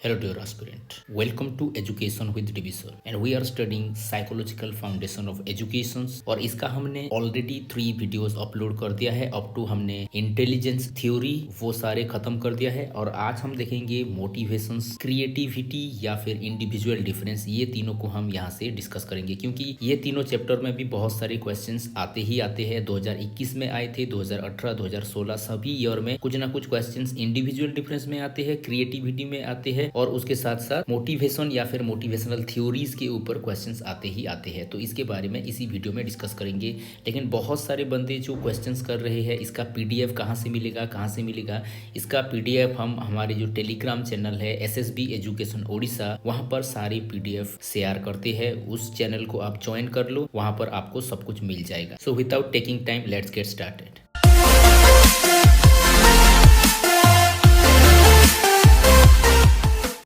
Hello dear aspirant, welcome to Education with DB Sir and we are studying Psychological Foundation of Educations और इसका हमने already 3 videos upload कर दिया है। Up to हमने intelligence theory वो सारे खत्म कर दिया है और आज हम देखेंगे मोटिवेशंस, क्रिएटिविटी या फिर इंडिविजुअल डिफरेंस। ये तीनों को हम यहाँ से डिस्कस करेंगे क्योंकि ये तीनों चैप्टर में भी बहुत सारे क्वेश्चंस आते ही आते हैं। 2021 में आए थे, 2018, 2016 सभी ईयर में कुछ ना कुछ क्वेश्चंस इंडिविजुअल डिफरेंस में आते हैं, क्रिएटिविटी में आते हैं और उसके साथ साथ मोटिवेशन या फिर मोटिवेशनल थ्योरीज के ऊपर क्वेश्चंस आते ही आते हैं। तो इसके बारे में इसी वीडियो में डिस्कस करेंगे। लेकिन बहुत सारे बंदे जो क्वेश्चंस कर रहे हैं, इसका पीडीएफ कहाँ से मिलेगा, कहाँ से मिलेगा? इसका पीडीएफ हम हमारे जो टेलीग्राम चैनल है एसएसबी एजुकेशन ओडिशा, वहाँ पर सारे पीडीएफ शेयर करते हैं। उस चैनल को आप ज्वाइन कर लो, वहाँ पर आपको सब कुछ मिल जाएगा। So without taking time let's get started.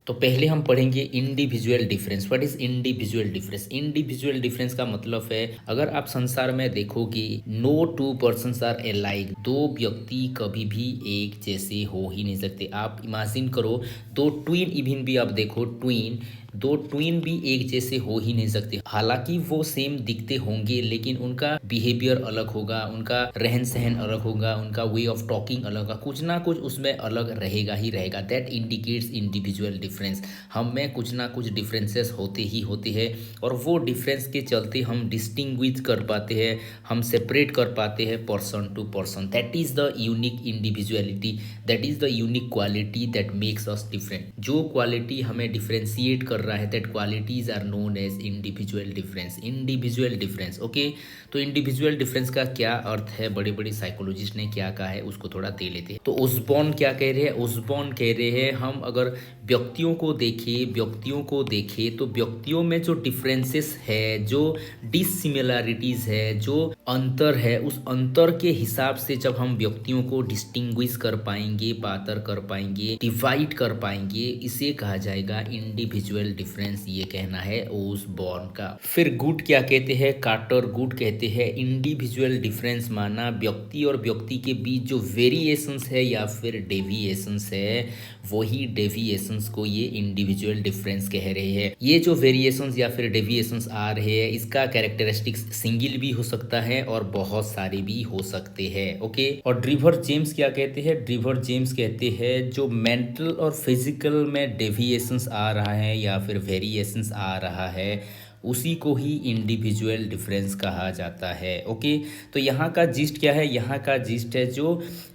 तो पहले हम पढ़ेंगे individual difference. What is individual difference? Individual difference का मतलब है, अगर आप संसार में देखोगे no two persons are alike, दो व्यक्ति कभी भी एक जैसे हो ही नहीं सकते। आप इमेजिन करो, दो ट्विन इवन भी आप देखो, दो ट्विन भी एक जैसे हो ही नहीं सकते। हालांकि वो सेम दिखते होंगे लेकिन उनका बिहेवियर अलग होगा, उनका रहन सहन अलग होगा, उनका वे ऑफ टॉकिंग अलग होगा, कुछ ना कुछ उसमें अलग रहेगा ही रहेगा। That indicates individual difference. हम में कुछ ना कुछ डिफरेंसेस होते ही होते हैं और वो डिफरेंस के चलते हम डिस्टिंग्विश कर पाते हैं, हम सेपरेट कर पाते हैं person to person. That is the unique individuality, that is the unique quality that makes us different. जो क्वालिटी हमें डिफरेंशिएट कर रहा है, that qualities are known as individual difference. Individual difference, okay. तो इंडिविजुअल डिफरेंस का क्या अर्थ है, बड़े बड़े साइकोलॉजिस्ट ने क्या कहा है, उसको थोड़ा दे लेते हैं। तो ओसबॉर्न क्या कह रहे हैं? ओसबॉर्न कह रहे हैं, हम अगर व्यक्तियों को देखें तो व्यक्तियों में जो डिफरेंसेस है, जो डिसिमिलरिटीज है, जो अंतर है, उस अंतर के हिसाब से जब हम व्यक्तियों को डिस्टिंग्विश कर पाएंगे, पातर कर पाएंगे, डिवाइड कर पाएंगे, इसे कहा जाएगा इंडिविजुअल डिफरेंस। ये कहना है ओसबॉर्न का। फिर गुड क्या कहते हैं? कार्टर गुड कहते हैं इंडिविजुअल डिफरेंस माना व्यक्ति और व्यक्ति के बीच जो वेरिएशंस है या फिर डेविएशंस है, वही डेविएशंस को ये इंडिविजुअल डिफरेंस कह रहे हैं। ये जो वेरिएशंस या फिर डेविएशंस आ रहे हैं, इसका कैरेक्टरिस्टिक्स सिंगल भी हो सकता है और बहुत सारे भी हो सकते हैं, ओके। और ड्रीवर जेम्स क्या कहते हैं? ड्रीवर जेम्स कहते हैं जो मेंटल और फिजिकल में डेविएशंस आ रहा है या फिर वेरिएशंस आ रहा है, उसी को ही इंडिविजुअल डिफरेंस कहा जाता है, ओके। तो यहाँ का जिस्ट क्या है? यहाँ का जिस्ट है जो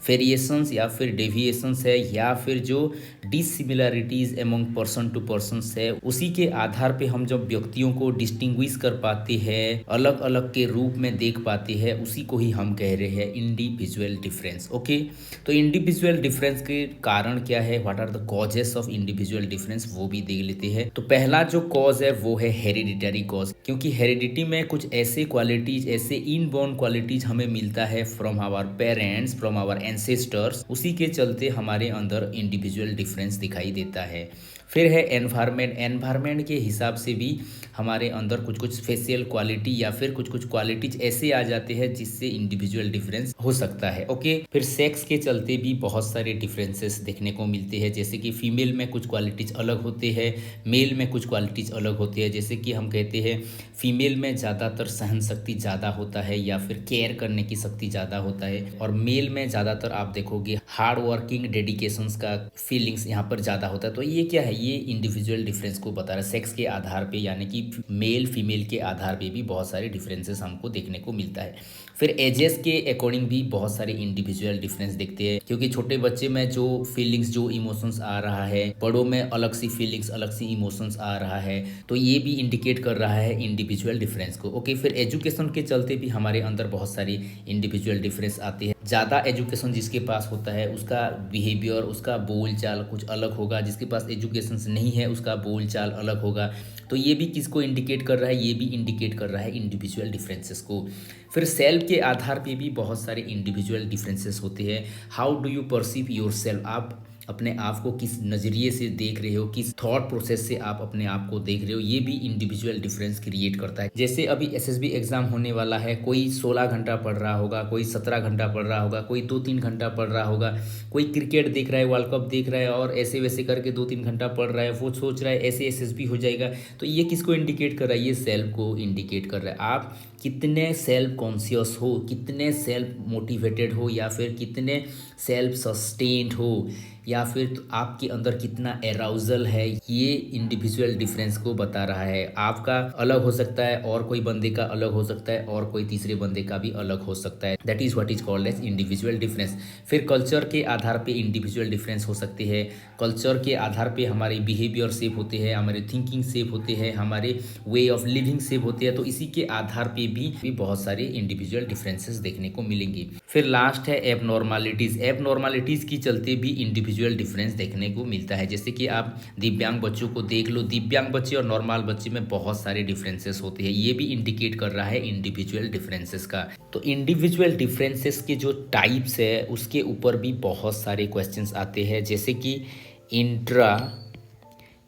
वेरिएशंस या फिर डेविएशंस है या फिर जो dissimilarities among person to person है, उसी के आधार पे हम जब व्यक्तियों को डिस्टिंग्विश कर पाते हैं, अलग अलग के रूप में देख पाते हैं, उसी को ही हम कह रहे हैं इंडिविजुअल डिफरेंस, ओके। तो इंडिविजुअल डिफरेंस के कारण क्या है, what are the causes of individual difference, वो भी देख लेते हैं। तो पहला जो कॉज है वो है हेरिडिटरी कॉज, क्योंकि हेरिडिटी में कुछ ऐसे क्वालिटीज, ऐसे इनबॉर्न क्वालिटीज हमें मिलता है from our parents, from our ancestors, उसी के चलते हमारे अंदर इंडिविजुअल डिफरेंस दिखाई देता है। फिर है एनवायरनमेंट। एनवायरनमेंट के हिसाब से भी हमारे अंदर कुछ कुछ फेशियल क्वालिटी या फिर कुछ कुछ क्वालिटीज ऐसे आ जाते हैं जिससे इंडिविजुअल डिफरेंस हो सकता है, ओके। फिर सेक्स के चलते भी बहुत सारे डिफरेंसेस देखने को मिलते हैं, जैसे कि फीमेल में कुछ क्वालिटीज अलग होते हैं, मेल में कुछ क्वालिटीज अलग होती है। जैसे कि हम कहते हैं फीमेल में ज़्यादातर सहन शक्ति ज़्यादा होता है या फिर केयर करने की शक्ति ज़्यादा होता है, और मेल में ज़्यादातर आप देखोगे हार्ड वर्किंग, डेडिकेशंस का फीलिंग्स यहाँ पर ज़्यादा होता है। तो ये क्या है? ये इंडिविजुअल डिफरेंस को बता रहा है सेक्स के आधार पे, यानी कि मेल फीमेल के आधार पे भी बहुत सारे डिफरेंसेस हमको देखने को मिलता है। फिर एजेस के अकॉर्डिंग भी बहुत सारे इंडिविजुअल डिफरेंस देखते हैं, क्योंकि छोटे बच्चे में जो फीलिंग्स, जो इमोशंस आ रहा है, बड़ों में अलग सी फीलिंग्स, अलग सी इमोशंस आ रहा है, तो ये भी इंडिकेट कर रहा है इंडिविजुअल डिफरेंस को, ओके। फिर एजुकेशन के चलते भी हमारे अंदर बहुत सारी इंडिविजुअल डिफरेंस आती है। ज़्यादा एजुकेशन जिसके पास होता है उसका बिहेवियर, उसका बोल चाल कुछ अलग होगा, जिसके पास एजुकेशन नहीं है उसका बोल चाल अलग होगा। तो ये भी किसको इंडिकेट कर रहा है? ये भी इंडिकेट कर रहा है इंडिविजुअल डिफरेंसेस को। फिर सेल्फ के आधार पे भी बहुत सारे इंडिविजुअल डिफरेंसेस होते हैं। How do you perceive your self? आप अपने आप को किस नज़रिए से देख रहे हो, किस थॉट प्रोसेस से आप अपने आप को देख रहे हो, ये भी इंडिविजुअल डिफरेंस क्रिएट करता है। जैसे अभी एसएसबी एग्जाम होने वाला है, कोई 16 घंटा पढ़ रहा होगा, कोई 17 घंटा पढ़ रहा होगा, कोई 2-3 घंटा पढ़ रहा होगा, कोई क्रिकेट देख रहा है, वर्ल्ड कप देख रहा है और ऐसे वैसे करके 2-3 घंटा पढ़ रहा है, वो सोच रहा है ऐसे एसएसबी हो जाएगा। तो ये किसको इंडिकेट कर रहा है? ये सेल्फ को इंडिकेट कर रहा है। आप कितने सेल्फ कॉन्शियस हो, कितने सेल्फ मोटिवेटेड हो, या फिर कितने सेल्फ सस्टेन्ड हो, या फिर तो आपके अंदर कितना एराउजल है, ये इंडिविजुअल डिफरेंस को बता रहा है। आपका अलग हो सकता है और कोई बंदे का अलग हो सकता है और कोई तीसरे बंदे का भी अलग हो सकता है। That is what is called as individual difference. फिर कल्चर के आधार पे इंडिविजुअल डिफरेंस हो सकते हैं। कल्चर के आधार पे हमारे बिहेवियर सेप होते हैं, हमारे थिंकिंग सेप होते हैं, हमारे वे ऑफ लिविंग सेप होते हैं। तो इसी के आधार पे भी बहुत सारे इंडिविजुअल डिफरेंसेस देखने को मिलेंगे। फिर लास्ट है एबनॉर्मालिटीज़। एबनॉर्मालिटीज़ की चलते भी इंडिविजुअल डिफरेंस देखने को मिलता है। जैसे कि आप दिव्यांग बच्चों को देख लो, दिव्यांग बच्चे और नॉर्मल बच्चे में बहुत सारे डिफरेंसेस होते हैं। ये भी इंडिकेट कर रहा है इंडिविजुअल डिफरेंसेस का। तो इंडिविजुअल डिफरेंसेस के जो टाइप्स है उसके ऊपर भी बहुत सारे क्वेश्चंस आते हैं। जैसे कि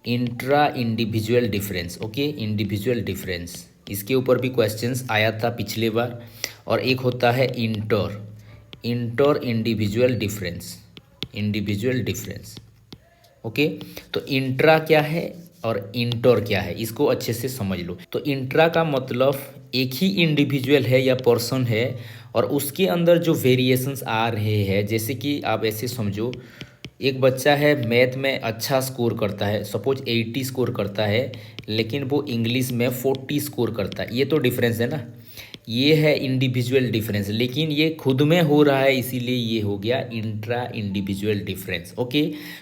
intra individual difference, okay, individual difference, इसके ऊपर भी क्वेश्चंस आया था पिछले बार। और एक होता है इंटर इंडिविजुअल डिफरेंस, ओके। तो इंट्रा क्या है और इंटर क्या है, इसको अच्छे से समझ लो। तो इंट्रा का मतलब एक ही इंडिविजुअल है या पर्सन है और उसके अंदर जो वेरिएशंस आ रहे हैं। जैसे कि आप ऐसे समझो, एक बच्चा है मैथ में अच्छा स्कोर करता है, सपोज 80 स्कोर करता है, लेकिन वो इंग्लिश में 40 स्कोर करता है। ये तो डिफरेंस है ना, ये है इंडिविजुअल डिफरेंस। लेकिन ये खुद में हो रहा है, इसीलिए ये हो गया इंट्रा इंडिविजुअल डिफरेंस, ओके।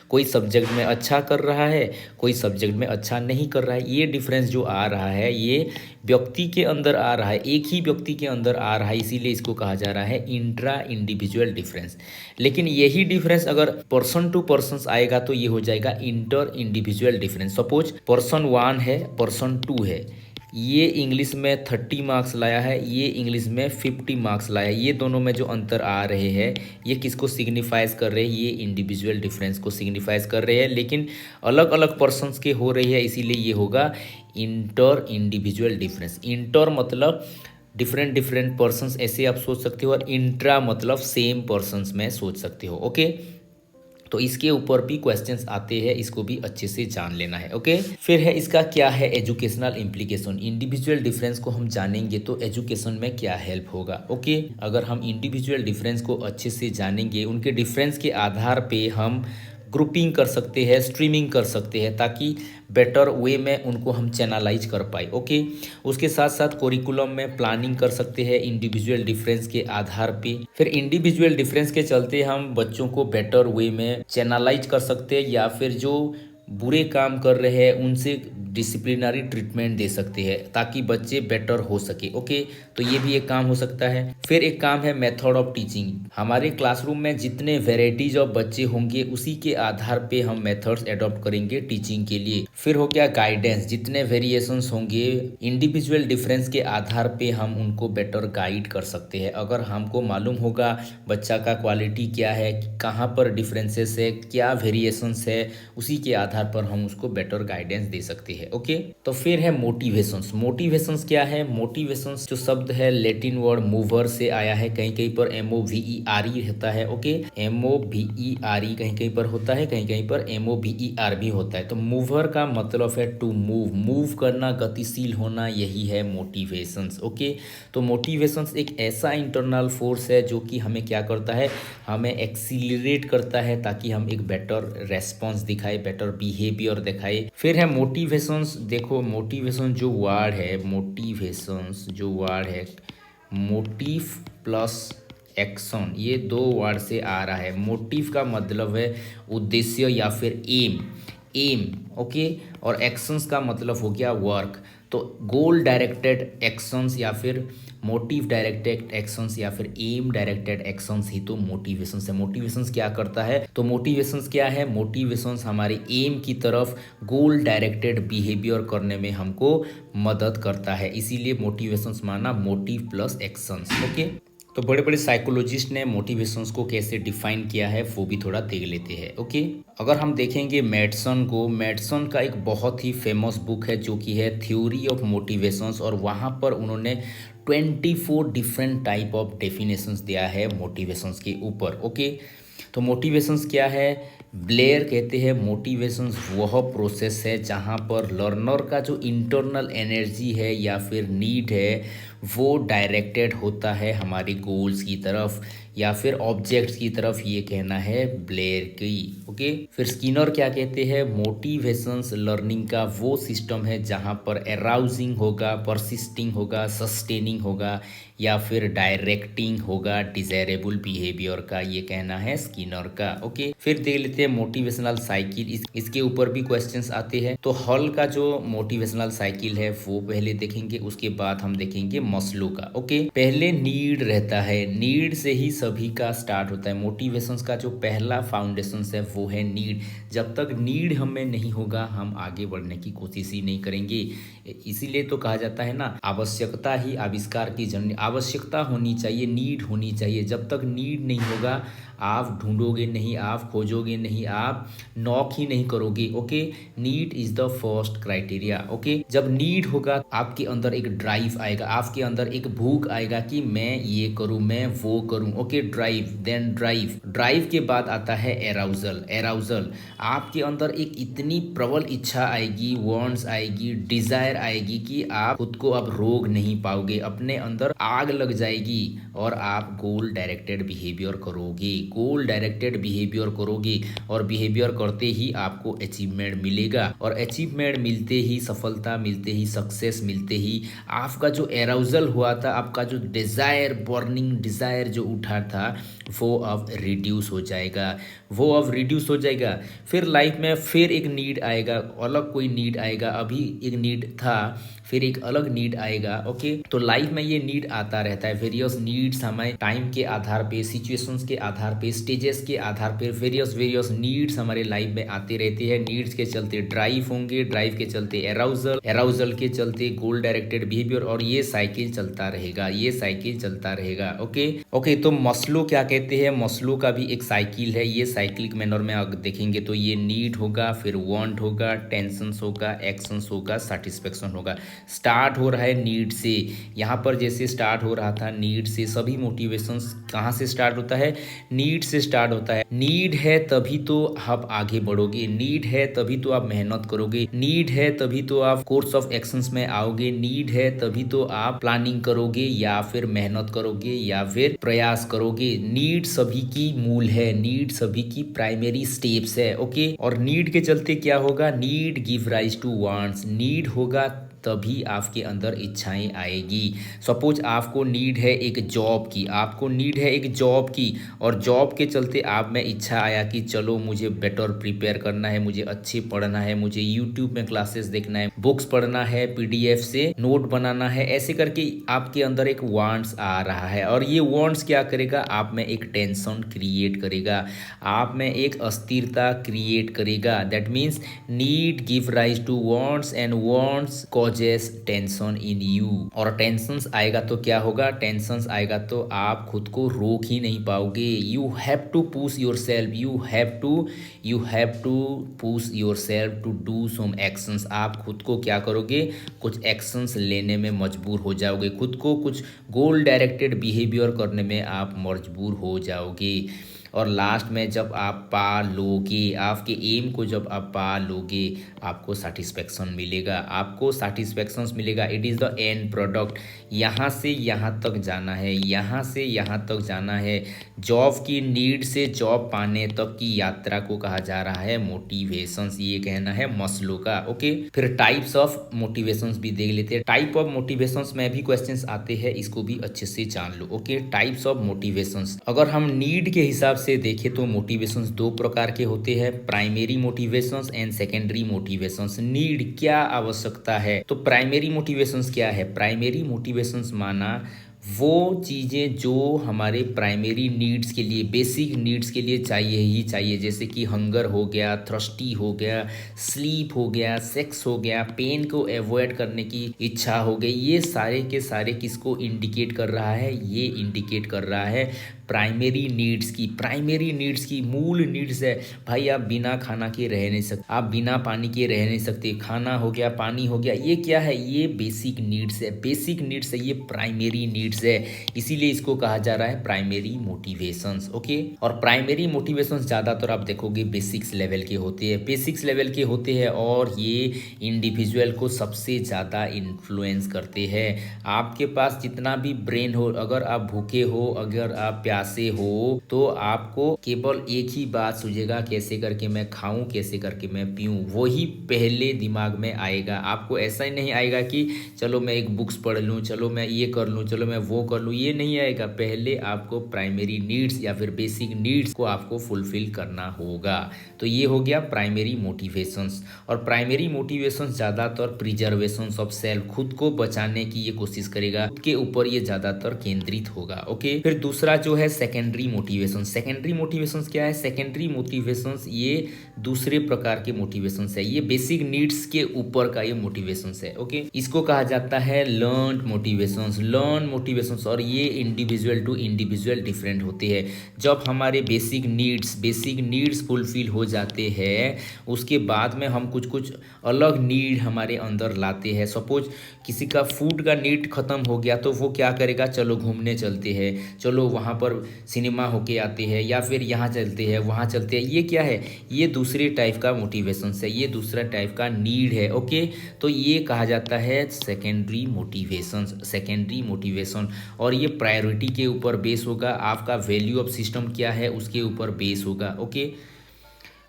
कोई सब्जेक्ट में अच्छा कर रहा है, कोई सब्जेक्ट में अच्छा नहीं कर रहा है। ये डिफरेंस जो आ रहा है ये व्यक्ति के अंदर आ रहा है, एक ही व्यक्ति के अंदर आ रहा है, इसीलिए इसको कहा जा रहा है इंट्रा इंडिविजुअल डिफरेंस। लेकिन यही डिफरेंस अगर पर्सन टू पर्सन आएगा तो ये हो जाएगा inter individual difference. Suppose person 1 है, पर्सन 2 है, ये इंग्लिश में 30 मार्क्स लाया है, ये इंग्लिश में 50 मार्क्स लाया है। ये दोनों में जो अंतर आ रहे हैं ये किसको सिग्निफाइज कर रहे हैं? ये इंडिविजुअल डिफरेंस को सिग्निफाइज कर रहे हैं, लेकिन अलग अलग पर्सन्स के हो रही है, इसीलिए ये होगा इंटर इंडिविजुअल डिफरेंस। इंटर मतलब डिफरेंट पर्सन्स, ऐसे आप सोच सकते हो, और इंट्रा मतलब सेम पर्सन्स में सोच सकते हो, ओके। तो इसके ऊपर भी क्वेश्चंस आते हैं, इसको भी अच्छे से जान लेना है, ओके। फिर है इसका क्या है एजुकेशनल इम्प्लीकेशन। इंडिविजुअल डिफरेंस को हम जानेंगे तो एजुकेशन में क्या हेल्प होगा, ओके। अगर हम इंडिविजुअल डिफरेंस को अच्छे से जानेंगे, उनके डिफरेंस के आधार पे हम ग्रुपिंग कर सकते हैं, स्ट्रीमिंग कर सकते हैं, ताकि बेटर वे में उनको हम चैनलाइज कर पाए, ओके। उसके साथ साथ कोरिकुलम में प्लानिंग कर सकते हैं इंडिविजुअल डिफरेंस के आधार पे। फिर इंडिविजुअल डिफरेंस के चलते हम बच्चों को बेटर वे में चैनलाइज कर सकते हैं, या फिर जो बुरे काम कर रहे हैं उनसे डिसिप्लिनरी ट्रीटमेंट दे सकते हैं ताकि बच्चे बेटर हो सके, ओके। तो ये भी एक काम हो सकता है। फिर एक काम है मेथड ऑफ टीचिंग। हमारे क्लासरूम में जितने वेराइटीज ऑफ बच्चे होंगे उसी के आधार पे हम मेथड्स एडॉप्ट करेंगे टीचिंग के लिए। फिर हो गया गाइडेंस, जितने वेरिएशंस होंगे इंडिविजुअल डिफरेंस के आधार पे हम उनको बेटर गाइड कर सकते हैं। अगर हमको मालूम होगा बच्चा का क्वालिटी क्या है, कहाँ पर डिफरेंसेस है, क्या वेरिएशंस है, उसी के आधार पर हम उसको बेटर गाइडेंस दे सकते हैं, ओके। तो फिर है मोटिवेशंस। मोटिवेशंस क्या है? मोटिवेशंस जो शब्द है लैटिन वर्ड मूवर से आया है, कहीं कहीं पर MOVER होता है, ओके। MOVER कहीं कहीं पर होता है, कहीं कहीं पर MOVER भी होता है। तो मूवर का मतलब है टू मूव, मूव करना, गतिशील होना, यही है मोटिवेशंस, ओके। तो मोटिवेशंस एक ऐसा इंटरनल फोर्स है जो कि हमें क्या करता है, हमें एक्सीलरेट करता है ताकि हम एक बेटर रेस्पॉन्स दिखाए, बेटर बिहेवियर दिखाए। फिर है मोटिवेशंस। देखो मोटिवेशन जो वर्ड है, मोटिवेशंस जो वर्ड है, मोटिव प्लस एक्शन, ये 2 वर्ड से आ रहा है। मोटिव का मतलब है उद्देश्य या फिर एम, ओके। और एक्शंस का मतलब हो गया वर्क। तो गोल डायरेक्टेड एक्शंस या फिर मोटिव डायरेक्टेड एक्शंस या फिर एम डायरेक्टेड एक्शंस ही तो मोटिवेशंस है। मोटिवेशंस क्या करता है? तो मोटिवेशंस क्या है? मोटिवेशंस हमारे एम की तरफ गोल डायरेक्टेड बिहेवियर करने में हमको मदद करता है, इसीलिए मोटिवेशंस माना मोटिव प्लस एक्शंस, ओके। तो बड़े बड़े साइकोलॉजिस्ट ने मोटिवेशंस को कैसे डिफाइन किया है वो भी थोड़ा देख लेते हैं। ओके, अगर हम देखेंगे मेडसन को, मेडसन का एक बहुत ही फेमस बुक है जो कि है थ्योरी ऑफ मोटिवेशंस, और वहाँ पर उन्होंने 24 डिफरेंट टाइप ऑफ डेफिनेशंस दिया है मोटिवेशंस के ऊपर। ओके, तो मोटिवेशंस क्या है? ब्लेयर कहते हैं मोटिवेशंस वह प्रोसेस है जहाँ पर लर्नर का जो इंटरनल एनर्जी है या फिर नीड है वो डायरेक्टेड होता है हमारे गोल्स की तरफ या फिर ऑब्जेक्ट्स की तरफ, ये कहना है ब्लेयर की। ओके, फिर स्किनर क्या कहते हैं? मोटिवेशंस लर्निंग का वो सिस्टम है जहाँ पर अराउजिंग होगा, परसिस्टिंग होगा, सस्टेनिंग होगा या फिर डायरेक्टिंग होगा डिजायरेबल बिहेवियर का, ये कहना है स्किनर का। ओके, फिर देख लेते हैं मोटिवेशनल साइकिल, इसके ऊपर भी क्वेश्चंस आते हैं। तो हॉल का जो मोटिवेशनल साइकिल है वो पहले देखेंगे, उसके बाद हम देखेंगे मस्लो का। ओके, पहले नीड रहता है, नीड से ही सभी का स्टार्ट होता है। मोटिवेशंस का जो पहला फाउंडेशन है वो है नीड। जब तक नीड हमें नहीं होगा हम आगे बढ़ने की कोशिश ही नहीं करेंगे। इसीलिए तो कहा जाता है ना, आवश्यकता ही आविष्कार की जननी। आवश्यकता होनी चाहिए, नीड होनी चाहिए। जब तक नीड नहीं होगा आप ढूंढोगे नहीं, आप खोजोगे नहीं, आप नॉक ही नहीं करोगे। Okay, need is the first criteria. Okay, जब नीड होगा आपके अंदर एक ड्राइव आएगा, आपके अंदर एक भूख आएगा कि मैं ये करूं, मैं वो करूं। Okay, drive, then drive, drive के बाद आता है एराउजल। एराउजल, आपके अंदर एक इतनी प्रबल इच्छा आएगी, वांट्स आएगी, डिजायर आएगी कि आप खुद को अब रोक नहीं पाओगे, अपने अंदर आग लग जाएगी और आप गोल डायरेक्टेड बिहेवियर करोगे। गोल डायरेक्टेड बिहेवियर करोगे और बिहेवियर करते ही आपको अचीवमेंट मिलेगा, और अचीवमेंट मिलते ही, सफलता मिलते ही, सक्सेस मिलते ही आपका जो एराउजल हुआ था, आपका जो डिज़ायर, बर्निंग डिज़ायर जो उठा था वो अब रिड्यूस हो जाएगा, वो अब रिड्यूस हो जाएगा। फिर लाइफ में फिर एक नीड आएगा, अलग कोई नीड आएगा। अभी एक नीड था, फिर एक अलग नीड आएगा। ओके, तो लाइफ में ये नीड आता रहता है। वेरियस नीड्स हमें टाइम के आधार पे, सिचुएशंस के आधार पे, स्टेजेस के आधार पे वेरियस नीड्स हमारे लाइफ में आते रहते हैं। नीड्स के चलते ड्राइव होंगे, ड्राइव के चलते एराउजल, एराउजल के चलते गोल डायरेक्टेड बिहेवियर, और ये साइकिल चलता रहेगा, ये साइकिल चलता रहेगा। ओके ओके, तो मस्लो क्या कहते हैं? मस्लो का भी एक साइकिल है। ये साइक्लिक मैनर में अगर देखेंगे तो ये नीड होगा, फिर वांट होगा, टेंशंस होगा, एक्शंस होगा, सेटिस्फेक्शन होगा। स्टार्ट हो रहा है नीड से, यहाँ पर जैसे स्टार्ट हो रहा था नीड से, सभी मोटिवेशंस कहाँ से स्टार्ट होता है? नीड से स्टार्ट होता है। नीड है तभी तो आप आगे बढ़ोगे, नीड है तभी तो आप मेहनत करोगे, नीड है तभी तो आप कोर्स ऑफ एक्शंस में आओगे, नीड है तभी तो आप प्लानिंग करोगे या फिर मेहनत करोगे या फिर प्रयास करोगे। नीड सभी की मूल है, नीड सभी की प्राइमरी स्टेप्स है। ओके, और नीड के चलते क्या होगा? Need give rise to wants. Need होगा तभी आपके अंदर इच्छाएं आएगी। सपोज आपको नीड है एक जॉब की, आपको नीड है एक जॉब की, और जॉब के चलते आप में इच्छा आया कि चलो मुझे बेटर प्रिपेयर करना है, मुझे अच्छे पढ़ना है, मुझे यूट्यूब में क्लासेस देखना है, बुक्स पढ़ना है, पीडीएफ से नोट बनाना है, ऐसे करके आपके अंदर एक वांट्स आ रहा है। और ये वांट्स क्या करेगा? आप में एक टेंशन क्रिएट करेगा, आप में एक अस्थिरता क्रिएट करेगा। That means need give rise to wants and wants causes tension in you. और टेंशंस आएगा तो क्या होगा? टेंशंस आएगा तो आप खुद को रोक ही नहीं पाओगे। You have to push yourself, you have to push yourself to do some actions. आप खुद को क्या करोगे? कुछ एक्शंस लेने में मजबूर हो जाओगे, खुद को कुछ गोल डायरेक्टेड बिहेवियर करने में आप मजबूर हो जाओगे। और लास्ट में जब आप पा लोगे, आपके एम को जब आप पा लोगे, आपको सेटिस्फेक्शन मिलेगा, आपको सेटिस्फेक्शन मिलेगा। It is the end product. यहाँ से यहाँ तक जाना है, यहाँ से यहाँ तक जाना है। जॉब की नीड से जॉब पाने तक की यात्रा को कहा जा रहा है मोटिवेशंस, ये कहना है मस्लो का। ओके, फिर टाइप्स ऑफ मोटिवेशंस भी देख लेते हैं। टाइप ऑफ मोटिवेशंस में भी क्वेश्चंस आते हैं, इसको भी अच्छे से जान लो। ओके, टाइप्स ऑफ मोटिवेशंस, अगर हम नीड के हिसाब से देखें तो मोटिवेशंस दो प्रकार के होते हैं, primary motivations and secondary motivations. Need क्या आवश्यकता है, तो प्राइमरी मोटिवेशंस क्या है? प्राइमरी मोटिवेशंस माना वो चीज़ें जो हमारे प्राइमरी नीड्स के लिए, बेसिक नीड्स के लिए चाहिए ही चाहिए, जैसे कि हंगर हो गया, थ्रस्टी हो गया, स्लीप हो गया, सेक्स हो गया, पेन को अवॉइड करने की इच्छा हो गई, ये सारे के सारे किसको इंडिकेट कर रहा है? ये इंडिकेट कर रहा है प्राइमरी नीड्स की। प्राइमरी नीड्स की मूल नीड्स है भाई, आप बिना खाना के रह नहीं सकते, आप बिना पानी के रह नहीं सकते, खाना हो गया, पानी हो गया, ये क्या है? ये बेसिक नीड्स है, बेसिक नीड्स है, ये प्राइमरी नीड्स है, इसीलिए इसको कहा जा रहा है प्राइमरी मोटिवेशंस। ओके, और प्राइमरी मोटिवेशंस ज़्यादातर आप देखोगे बेसिक्स लेवल के होते हैं, बेसिक्स लेवल के होते हैं, और ये इंडिविजुअल को सबसे ज़्यादा इन्फ्लुएंस करते हैं। आपके पास जितना भी ब्रेन हो, अगर आप भूखे हो, अगर आप प्यासे हो, तो आपको केवल एक ही बात सूझेगा, कैसे करके मैं खाऊं, कैसे करके मैं पीऊं, वही पहले दिमाग में आएगा। आपको ऐसा ही नहीं आएगा कि चलो मैं एक बुक्स पढ़ लूं, चलो मैं ये कर लूं, चलो मैं वो कर लूं, ये नहीं आएगा। पहले आपको प्राइमरी नीड्स या फिर बेसिक नीड्स को आपको फुलफिल करना होगा। तो ये हो गया प्राइमरी मोटिवेशंस। और प्राइमरी मोटिवेशंस ज़्यादातर प्रिजर्वेशन ऑफ सेल्फ, खुद को बचाने की ये कोशिश करेगा, खुद के ऊपर ये ज़्यादातर केंद्रित होगा। ओके, फिर दूसरा जो है सेकेंडरी मोटिवेशन। सेकेंडरी मोटिवेशंस क्या है? सेकेंडरी मोटिवेशंस ये दूसरे प्रकार के मोटिवेशंस है, ये बेसिक नीड्स के ऊपर का ये मोटिवेशंस है। ओके, इसको कहा जाता है लर्न मोटिवेशंस, लर्न मोटिवेशंस, और ये इंडिविजुअल टू इंडिविजुअल डिफरेंट होते हैं। जब हमारे बेसिक नीड्स फुलफिल हो जाते हैं, उसके बाद में हम कुछ कुछ अलग नीड हमारे अंदर लाते हैं। सपोज किसी का फूड का नीड खत्म हो गया, तो वो क्या करेगा? चलो घूमने चलते हैं, चलो वहाँ पर सिनेमा होके आते हैं, या फिर यहाँ चलते हैं, वहाँ चलते हैं। ये क्या है? ये दूसरे टाइप का मोटिवेशन है, ये दूसरा टाइप का नीड है। ओके, तो ये कहा जाता है सेकेंडरी मोटिवेशन, सेकेंडरी मोटिवेशन। और ये प्रायोरिटी के ऊपर बेस होगा, आपका वैल्यू ऑफ सिस्टम क्या है उसके ऊपर बेस होगा। ओके,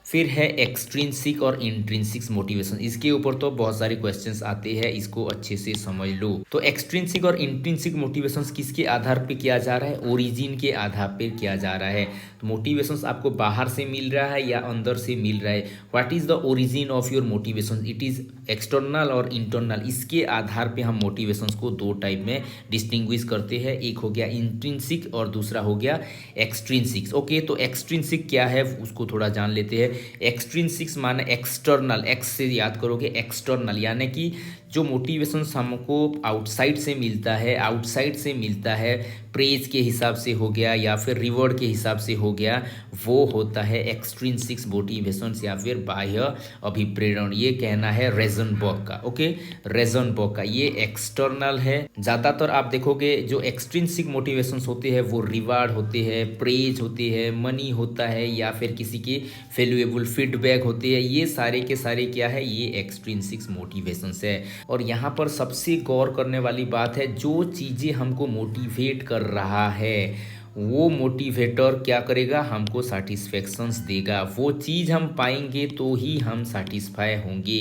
फिर है एक्सट्रिंसिक और इंट्रिंसिक मोटिवेशन। इसके ऊपर तो बहुत सारे क्वेश्चंस आते हैं, इसको अच्छे से समझ लो। तो एक्सट्रिंसिक और इंट्रिंसिक मोटिवेशंस किसके आधार पे किया जा रहा है? ओरिजिन के आधार पे किया जा रहा है। तो मोटिवेशंस आपको बाहर से मिल रहा है या अंदर से मिल रहा है? What is the origin of your motivation? It is external और इंटरनल। इसके आधार पे हम मोटिवेशंस को दो टाइप में डिस्टिंग्विश करते हैं, एक हो गया इंट्रिंसिक और दूसरा हो गया एक्सट्रिंसिक। ओके, तो एक्सट्रिंसिक क्या है उसको थोड़ा जान लेते हैं। एक्सट्रिंसिक्स माने एक्सटर्नल, एक्स से याद करोगे, एक्सटर्नल यानी कि जो मोटिवेशन हमको आउटसाइड से मिलता है, आउटसाइड से मिलता है, प्रेज के हिसाब से हो गया या फिर रिवॉर्ड के हिसाब से हो गया, वो होता है एक्सट्रिंसिक मोटिवेशन या फिर बाह्य अभिप्रेरण। ये कहना है रोजनबर्ग का। ओके, रोजनबर्ग का ये एक्सटर्नल है। ज़्यादातर आप देखोगे जो एक्सट्रिंसिक मोटिवेशंस होते हैं वो रिवार्ड होते हैं, प्रेज होते हैं, मनी होता है, या फिर किसी के वैल्यूएबल फीडबैक होते हैं। ये सारे के सारे क्या है? ये एक्सट्रिंसिक मोटिवेशंस है। और यहाँ पर सबसे गौर करने वाली बात है, जो चीज़ें हमको मोटिवेट कर रहा है वो मोटिवेटर क्या करेगा? हमको सेटिस्फेक्शंस देगा। वो चीज़ हम पाएंगे तो ही हम सेटिस्फाई होंगे।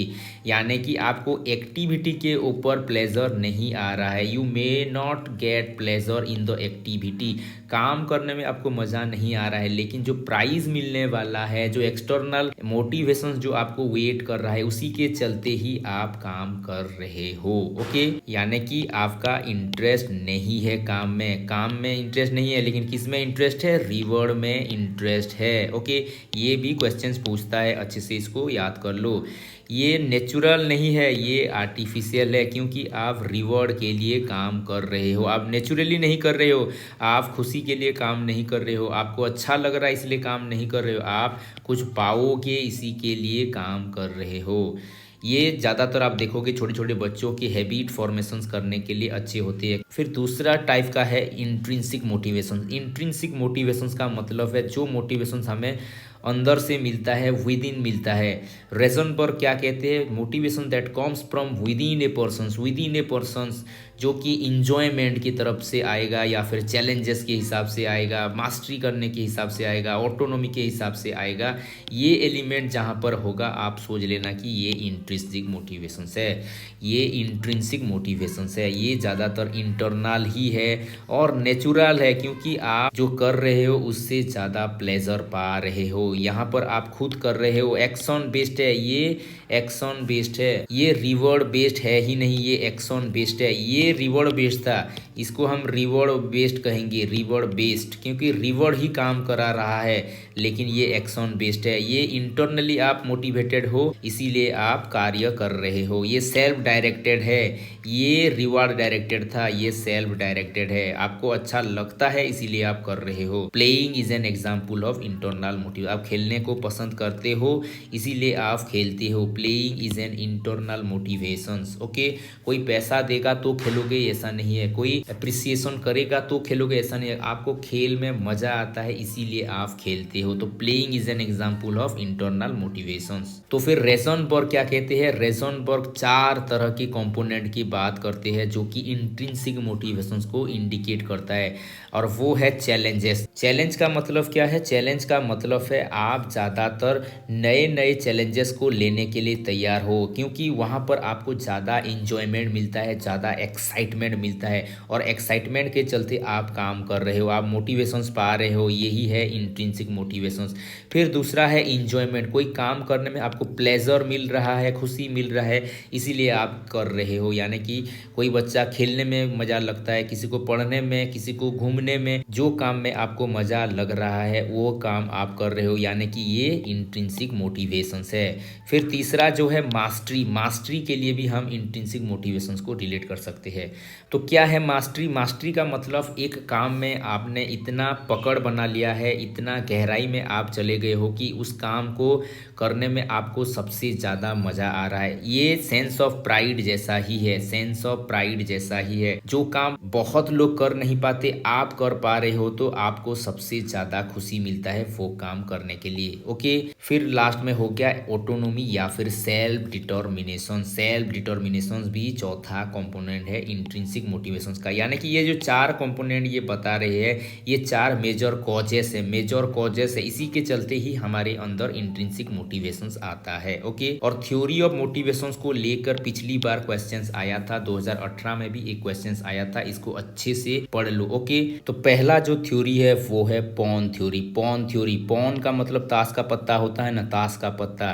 यानी कि आपको एक्टिविटी के ऊपर प्लेजर नहीं आ रहा है, you may not gate pleasure in the activity. काम करने में आपको मज़ा नहीं आ रहा है, लेकिन जो प्राइज मिलने वाला है, जो एक्सटर्नल मोटिवेशन जो आपको वेट कर रहा है, उसी के चलते ही आप काम कर रहे हो। ओके, यानी कि आपका इंटरेस्ट नहीं है काम में इंटरेस्ट नहीं है, लेकिन किस में इंटरेस्ट है? रिवॉर्ड में इंटरेस्ट है। ओके, ये भी क्वेश्चंस पूछता है, अच्छे से इसको याद कर लो। ये नेचुरल नहीं है, ये आर्टिफिशियल है, क्योंकि आप रिवॉर्ड के लिए काम कर रहे हो, आप नेचुरली नहीं कर रहे हो, आप खुशी के लिए काम नहीं कर रहे हो, आपको अच्छा लग रहा है इसलिए काम नहीं कर रहे हो, आप कुछ पाओगे इसी के लिए काम कर रहे हो। ये ज़्यादातर आप देखोगे छोटे छोटे बच्चों की हैबिट फॉर्मेशंस करने के लिए अच्छे होते हैं। फिर दूसरा टाइप का है इंट्रिंसिक मोटिवेशन। इंट्रिंसिक मोटिवेशंस का मतलब है जो मोटिवेशंस हमें अंदर से मिलता है, विद इन मिलता है। रोजनबर्ग क्या कहते हैं? Motivation that comes from with in A persons, with in A persons, जो कि इंजॉयमेंट की तरफ से आएगा या फिर चैलेंजेस के हिसाब से आएगा, मास्टरी करने के हिसाब से आएगा, ऑटोनॉमी के हिसाब से आएगा। ये एलिमेंट जहाँ पर होगा आप सोच लेना कि ये इंट्रिंसिक मोटिवेशंस है, ये इंट्रिंसिक मोटिवेशंस है। ये ज़्यादातर इंटरनल ही है और नेचुरल है, क्योंकि आप जो कर रहे हो उससे ज़्यादा प्लेजर पा रहे हो। यहाँ पर आप खुद कर रहे हो, एक्शन बेस्ड है, ये एक्शन बेस्ड है, ये रिवॉर्ड बेस्ड है ही नहीं, ये एक्शन बेस्ड है। ये रिवॉर्ड बेस्ड था, इसको हम रिवॉर्ड बेस्ड कहेंगे, रिवॉर्ड बेस्ड, क्योंकि रिवॉर्ड ही काम करा रहा है, लेकिन ये एक्शन बेस्ड है। ये इंटरनली आप मोटिवेटेड हो इसीलिए आप कार्य कर रहे हो। ये सेल्फ डायरेक्टेड है, ये रिवार्ड डायरेक्टेड था, ये सेल्फ डायरेक्टेड है। आपको अच्छा लगता है इसीलिए आप कर रहे हो। Playing is an example of internal motive. आप खेलने को पसंद करते हो इसीलिए आप खेलते हो। Playing is an internal motivations. Okay, कोई पैसा देगा तो खेलोगे ऐसा नहीं है, कोई अप्रिसिएशन करेगा तो खेलोगे ऐसा नहीं है। आपको खेल में मजा आता है इसीलिए आप खेलते हो। तो playing is an example of internal motivations. तो फिर रेजनबर्ग क्या कहते हैं? रेजनबर्ग 4 तरह के कंपोनेंट की बात करते हैं जो कि इंट्रिंसिक मोटिवेशंस को इंडिकेट करता है, और वो है चैलेंजेस। चैलेंज का मतलब क्या है? चैलेंज का मतलब है आप ज़्यादातर नए नए चैलेंजेस को लेने के लिए तैयार हो, क्योंकि वहाँ पर आपको ज़्यादा इंजॉयमेंट मिलता है, ज़्यादा एक्साइटमेंट मिलता है, और एक्साइटमेंट के चलते आप काम कर रहे हो, आप मोटिवेशंस पा रहे हो। यही है इंट्रिंसिक मोटिवेशंस। फिर दूसरा है इंजॉयमेंट। कोई काम करने में आपको प्लेजर मिल रहा है, खुशी मिल रहा है, इसीलिए आप कर रहे हो। यानी कि कोई बच्चा खेलने में मज़ा लगता है, किसी को पढ़ने में, किसी को घूमने में, जो काम में आपको मज़ा लग रहा है वो काम आप कर रहे हो, यानी कि ये इंट्रिंसिक मोटिवेशंस है। फिर तीसरा जो है मास्टरी। मास्टरी के लिए भी हम इंट्रिंसिक मोटिवेशंस को रिलेट कर सकते हैं। तो क्या है मास्टरी? मास्टरी का मतलब एक काम में आपने इतना पकड़ बना लिया है, इतना गहराई में आप चले गए हो कि उस काम को करने में आपको सबसे ज़्यादा मज़ा आ रहा है। ये सेंस ऑफ प्राइड जैसा ही है, सेंस ऑफ प्राइड जैसा ही है। जो काम बहुत लोग कर नहीं पाते आप कर पा रहे हो तो आपको सबसे ज़्यादा खुशी मिलता है वो काम करने के लिए। ओके, फिर लास्ट में हो गया ऑटोनोमी या फिर सेल्फ डिटर्मिनेशन। सेल्फ डिटर्मिनेशन भी चौथा कंपोनेंट है इंट्रिंसिक मोटिवेशंस का। यानी कि ये जो 4 कंपोनेंट ये बता रहे हैं, ये 4 मेजर कॉजेस है, मेजर कॉजेस है। इसी के चलते ही हमारे अंदर इंट्रिंसिक मोटिवेशंस आता है। ओके, और थ्योरी ऑफ मोटिवेशंस को लेकर पिछली बार क्वेश्चंस आया था, 2018 में भी एक क्वेश्चंस आया था, इसको अच्छे से पढ़ लो। ओके, तो पहला जो थ्योरी है वो है pawn theory. Pawn theory, pawn का मतलब ताश का पत्ता होता है ना, ताश का पत्ता,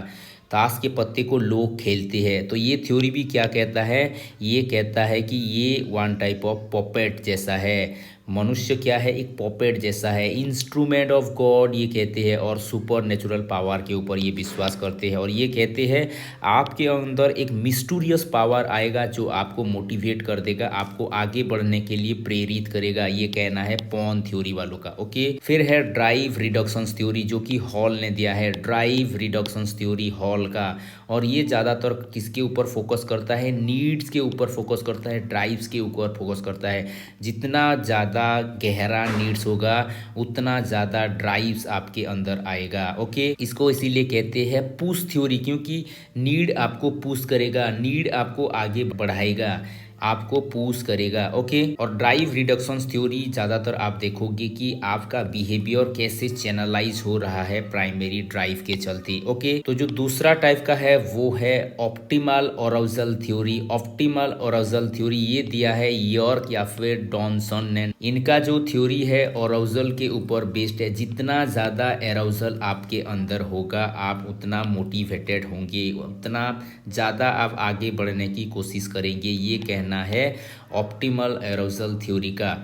ताश के पत्ते को लोग खेलते हैं। तो ये थ्योरी भी क्या कहता है? ये कहता है कि ये वन टाइप ऑफ पॉपेट जैसा है। मनुष्य क्या है? एक पॉपेट जैसा है, इंस्ट्रूमेंट ऑफ गॉड ये कहते हैं, और सुपर नेचुरल पावर के ऊपर ये विश्वास करते हैं। और ये कहते हैं आपके अंदर एक मिस्टीरियस पावर आएगा जो आपको मोटिवेट कर देगा, आपको आगे बढ़ने के लिए प्रेरित करेगा। ये कहना है पॉन थ्योरी वालों का। ओके, फिर है ड्राइव रिडक्शंस थ्योरी जो कि हॉल ने दिया है, ड्राइव रिडक्शंस थ्योरी हॉल का। और ये ज़्यादातर किसके ऊपर फोकस करता है? नीड्स के ऊपर फोकस करता है, ड्राइव्स के ऊपर फोकस करता है। जितना ज़्यादा गहरा नीड्स होगा उतना ज़्यादा ड्राइव्स आपके अंदर आएगा। ओके, इसको इसीलिए कहते हैं पुश थ्योरी, क्योंकि नीड आपको पुश करेगा, नीड आपको आगे बढ़ाएगा, आपको पुश करेगा। ओके, और ड्राइव रिडक्शंस थ्योरी ज़्यादातर आप देखोगे कि आपका बिहेवियर कैसे चैनलाइज हो रहा है प्राइमरी ड्राइव के चलते। ओके, तो जो दूसरा टाइप का है वो है optimal arousal theory. Optimal arousal theory ये दिया है यॉर्क या फिर डॉनसन ने। इनका जो थ्योरी है अराउजल के ऊपर बेस्ड है। जितना ज़्यादा अराउजल आपके अंदर होगा आप उतना मोटिवेटेड होंगे, उतना ज़्यादा आप आगे बढ़ने की कोशिश करेंगे। ये कहना है ऑप्टिमल अराउजल थ्योरी का।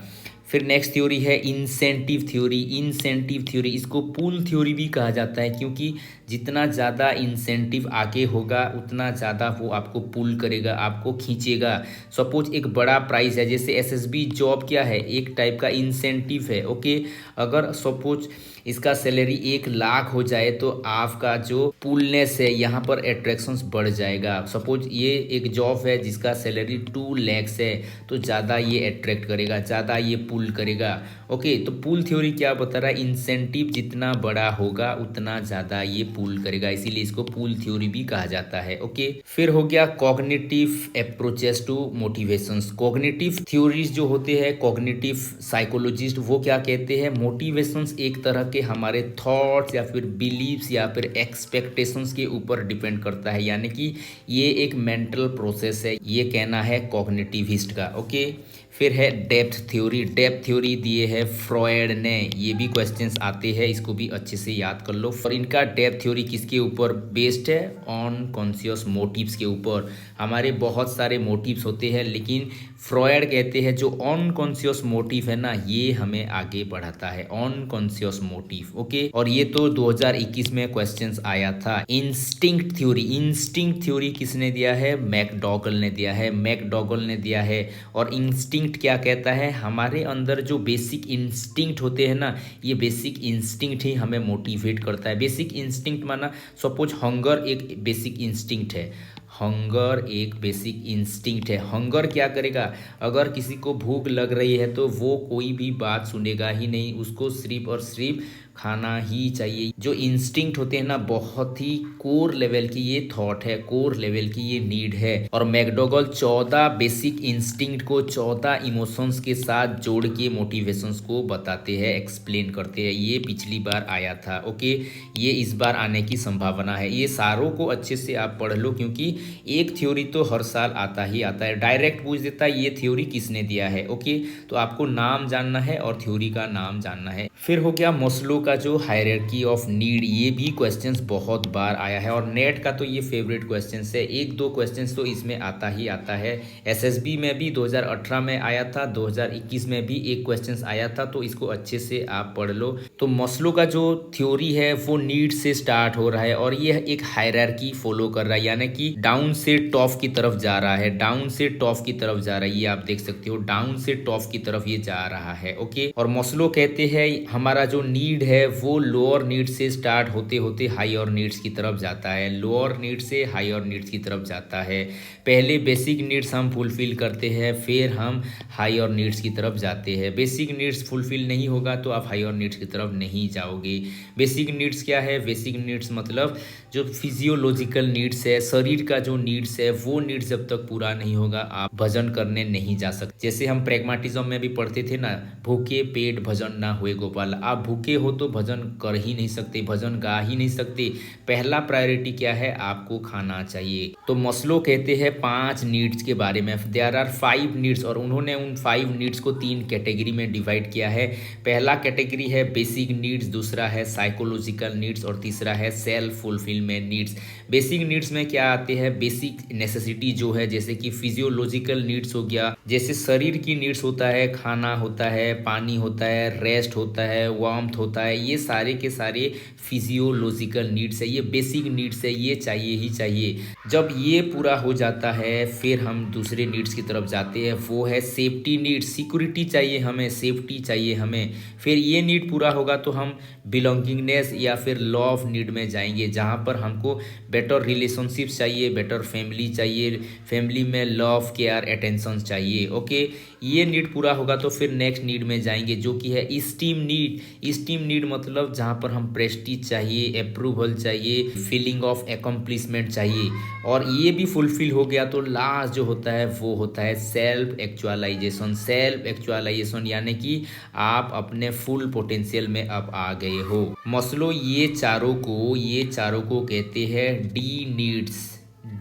फिर नेक्स्ट थ्योरी है इंसेंटिव थ्योरी। इंसेंटिव थ्योरी, इसको पुल थ्योरी भी कहा जाता है, क्योंकि जितना ज़्यादा इंसेंटिव आगे होगा उतना ज़्यादा वो आपको पुल करेगा, आपको खींचेगा। सपोज एक बड़ा प्राइस है, जैसे एसएसबी जॉब क्या है? एक टाइप का इंसेंटिव है। ओके, अगर सपोज इसका सैलरी 1 लाख हो जाए तो आपका जो पुलनेस है यहाँ पर अट्रैक्शंस बढ़ जाएगा। सपोज ये एक जॉब है जिसका सैलरी 2 lakhs है तो ज़्यादा ये अट्रैक्ट करेगा, ज़्यादा ये पुल करेगा। ओके, तो पुल थ्योरी क्या बता रहा है? इंसेंटिव जितना बड़ा होगा उतना ज़्यादा ये पुल करेगा, इसीलिए इसको पुल थ्योरी भी कहा जाता है। ओके, फिर हो गया cognitive approaches to motivations. Cognitive theories जो होते हैं, कॉग्निटिव साइकोलॉजिस्ट वो क्या कहते हैं? मोटिवेशंस एक तरह के हमारे थॉट्स या फिर बिलीव्स या फिर एक्सपेक्टेशंस के ऊपर डिपेंड करता है, यानी कि ये एक मेंटल प्रोसेस है, ये कहना है कॉग्निटिविस्ट का। ओके, फिर है डेप्थ थ्योरी। डेप्थ थ्योरी दिए है फ्रॉयड ने, ये भी क्वेश्चंस आते हैं, इसको भी अच्छे से याद कर लो। और इनका डेप्थ थ्योरी किसके ऊपर बेस्ड है? ऑन कॉन्शियस मोटिव्स के ऊपर। हमारे बहुत सारे मोटिव्स होते हैं, लेकिन फ्रॉयड कहते हैं जो अनकॉन्शियस मोटिव है ना, ये हमें आगे बढ़ाता है, अनकॉन्शियस मोटिव। ओके, और ये तो 2021 में क्वेश्चंस आया था। इंस्टिंक्ट थ्योरी, इंस्टिंक्ट थ्योरी किसने दिया है? मैकडॉगल ने दिया है, मैकडॉगल ने दिया है। और इंस्टिंक्ट क्या कहता है? हमारे अंदर जो बेसिक इंस्टिंक्ट होते हैं ना, ये बेसिक इंस्टिंक्ट ही हमें मोटिवेट करता है। बेसिक इंस्टिंक्ट माना सपोज हंगर एक बेसिक इंस्टिंक्ट है, हंगर एक बेसिक इंस्टिंक्ट है। हंगर क्या करेगा? अगर किसी को भूख लग रही है तो वो कोई भी बात सुनेगा ही नहीं, उसको सिर्फ और सिर्फ खाना ही चाहिए। जो इंस्टिंक्ट होते हैं ना, बहुत ही कोर लेवल की ये थॉट है, कोर लेवल की ये नीड है। और मैकडॉगल 14 बेसिक इंस्टिंक्ट को 14 इमोशंस के साथ जोड़ के मोटिवेशंस को बताते हैं, एक्सप्लेन करते हैं। ये पिछली बार आया था। ओके, ये इस बार आने की संभावना है। ये सारों को अच्छे से आप पढ़ लो, क्योंकि एक थ्योरी तो हर साल आता ही आता है। डायरेक्ट पूछ देता है ये थ्योरी किसने दिया है। ओके, तो आपको नाम जानना है और थ्योरी का नाम जानना है। फिर हो गया मस्लो का जो हायरार्की ऑफ नीड, ये भी क्वेश्चंस बहुत बार आया है, और नेट का तो ये फेवरेट क्वेश्चंस है। एक दो क्वेश्चंस तो इसमें आता ही आता है। एसएसबी में भी 2018 में आया था, 2021 में भी एक क्वेश्चंस आया था, तो इसको अच्छे से आप पढ़ लो। तो मस्लो का जो थ्योरी है वो नीड से स्टार्ट हो रहा है, और ये एक हायरार्की फॉलो कर रहा है, यानी कि डाउन से टॉप की तरफ जा रहा है, डाउन से टॉप की तरफ जा रहा है। ये आप देख सकते हो, डाउन से टॉप की तरफ ये जा रहा है। ओके, और मस्लो कहते हैं हमारा जो नीड है वो लोअर नीड से स्टार्ट होते होते हायर नीड्स की तरफ जाता है, लोअर नीड से हायर नीड्स की तरफ जाता है। पहले बेसिक नीड्स हम फुलफिल करते हैं, फिर हम हायर नीड्स की तरफ जाते हैं। बेसिक नीड्स फुलफिल नहीं होगा तो आप हायर नीड्स की तरफ नहीं जाओगे। बेसिक नीड्स क्या है? बेसिक नीड्स मतलब जो फिजियोलॉजिकल नीड्स है, शरीर का जो नीड्स है, वो नीड्स जब तक पूरा नहीं होगा आप भजन करने नहीं जा सकते। जैसे हम प्रैग्मेटिज्म में भी पढ़ते थे ना, भूखे पेट भजन ना हुए गोपाल। आप भूखे हो तो भजन कर ही नहीं सकते, भजन गा ही नहीं सकते। पहला प्रायोरिटी क्या है? आपको खाना चाहिए। तो मस्लो कहते हैं 5 नीड्स के बारे में, देयर आर 5 नीड्स, और उन्होंने उन 5 नीड्स को 3 कैटेगरी में डिवाइड किया है। पहला कैटेगरी है बेसिक नीड्स, दूसरा है साइकोलॉजिकल नीड्स, और तीसरा है self fulfilment needs. Basic needs में क्या आते हैं? बेसिक नेसेसिटी जो है, जैसे कि फिजियोलॉजिकल नीड्स हो गया, जैसे शरीर की नीड्स होता है, खाना होता है, पानी होता है, रेस्ट होता है, वार्मथ होता है, ये सारे के सारे फिजियोलॉजिकल नीड्स है, ये बेसिक नीड्स है, ये चाहिए ही चाहिए। जब ये पूरा हो जाता है फिर हम दूसरे नीड्स की तरफ जाते हैं, वो है सेफ्टी नीड्स। सिक्योरिटी चाहिए हमें, सेफ्टी चाहिए हमें। फिर ये नीड पूरा होगा तो हम बिलोंगिंगनेस या फिर लव नीड में जाएंगे, जहाँ पर हमको बेटर रिलेशनशिप्स चाहिए, बेटर फैमिली चाहिए, फैमिली में लव केयर अटेंशन चाहिए। ओके, ये नीड पूरा होगा तो फिर नेक्स्ट नीड में जाएंगे, जो कि है स्टीम नीड। स्टीम नीड मतलब जहाँ पर हम प्रेस्टीज चाहिए, अप्रूवल चाहिए, फीलिंग ऑफ एकम्प्लिशमेंट चाहिए, और ये भी फुलफिल हो गया तो लास्ट जो होता है वो होता है सेल्फ एक्चुअलाइजेशन। सेल्फ एक्चुअलाइजेशन यानी कि आप अपने फुल पोटेंशियल में अब आ गए हो। मस्लो ये चारों को कहते हैं डी नीड्स।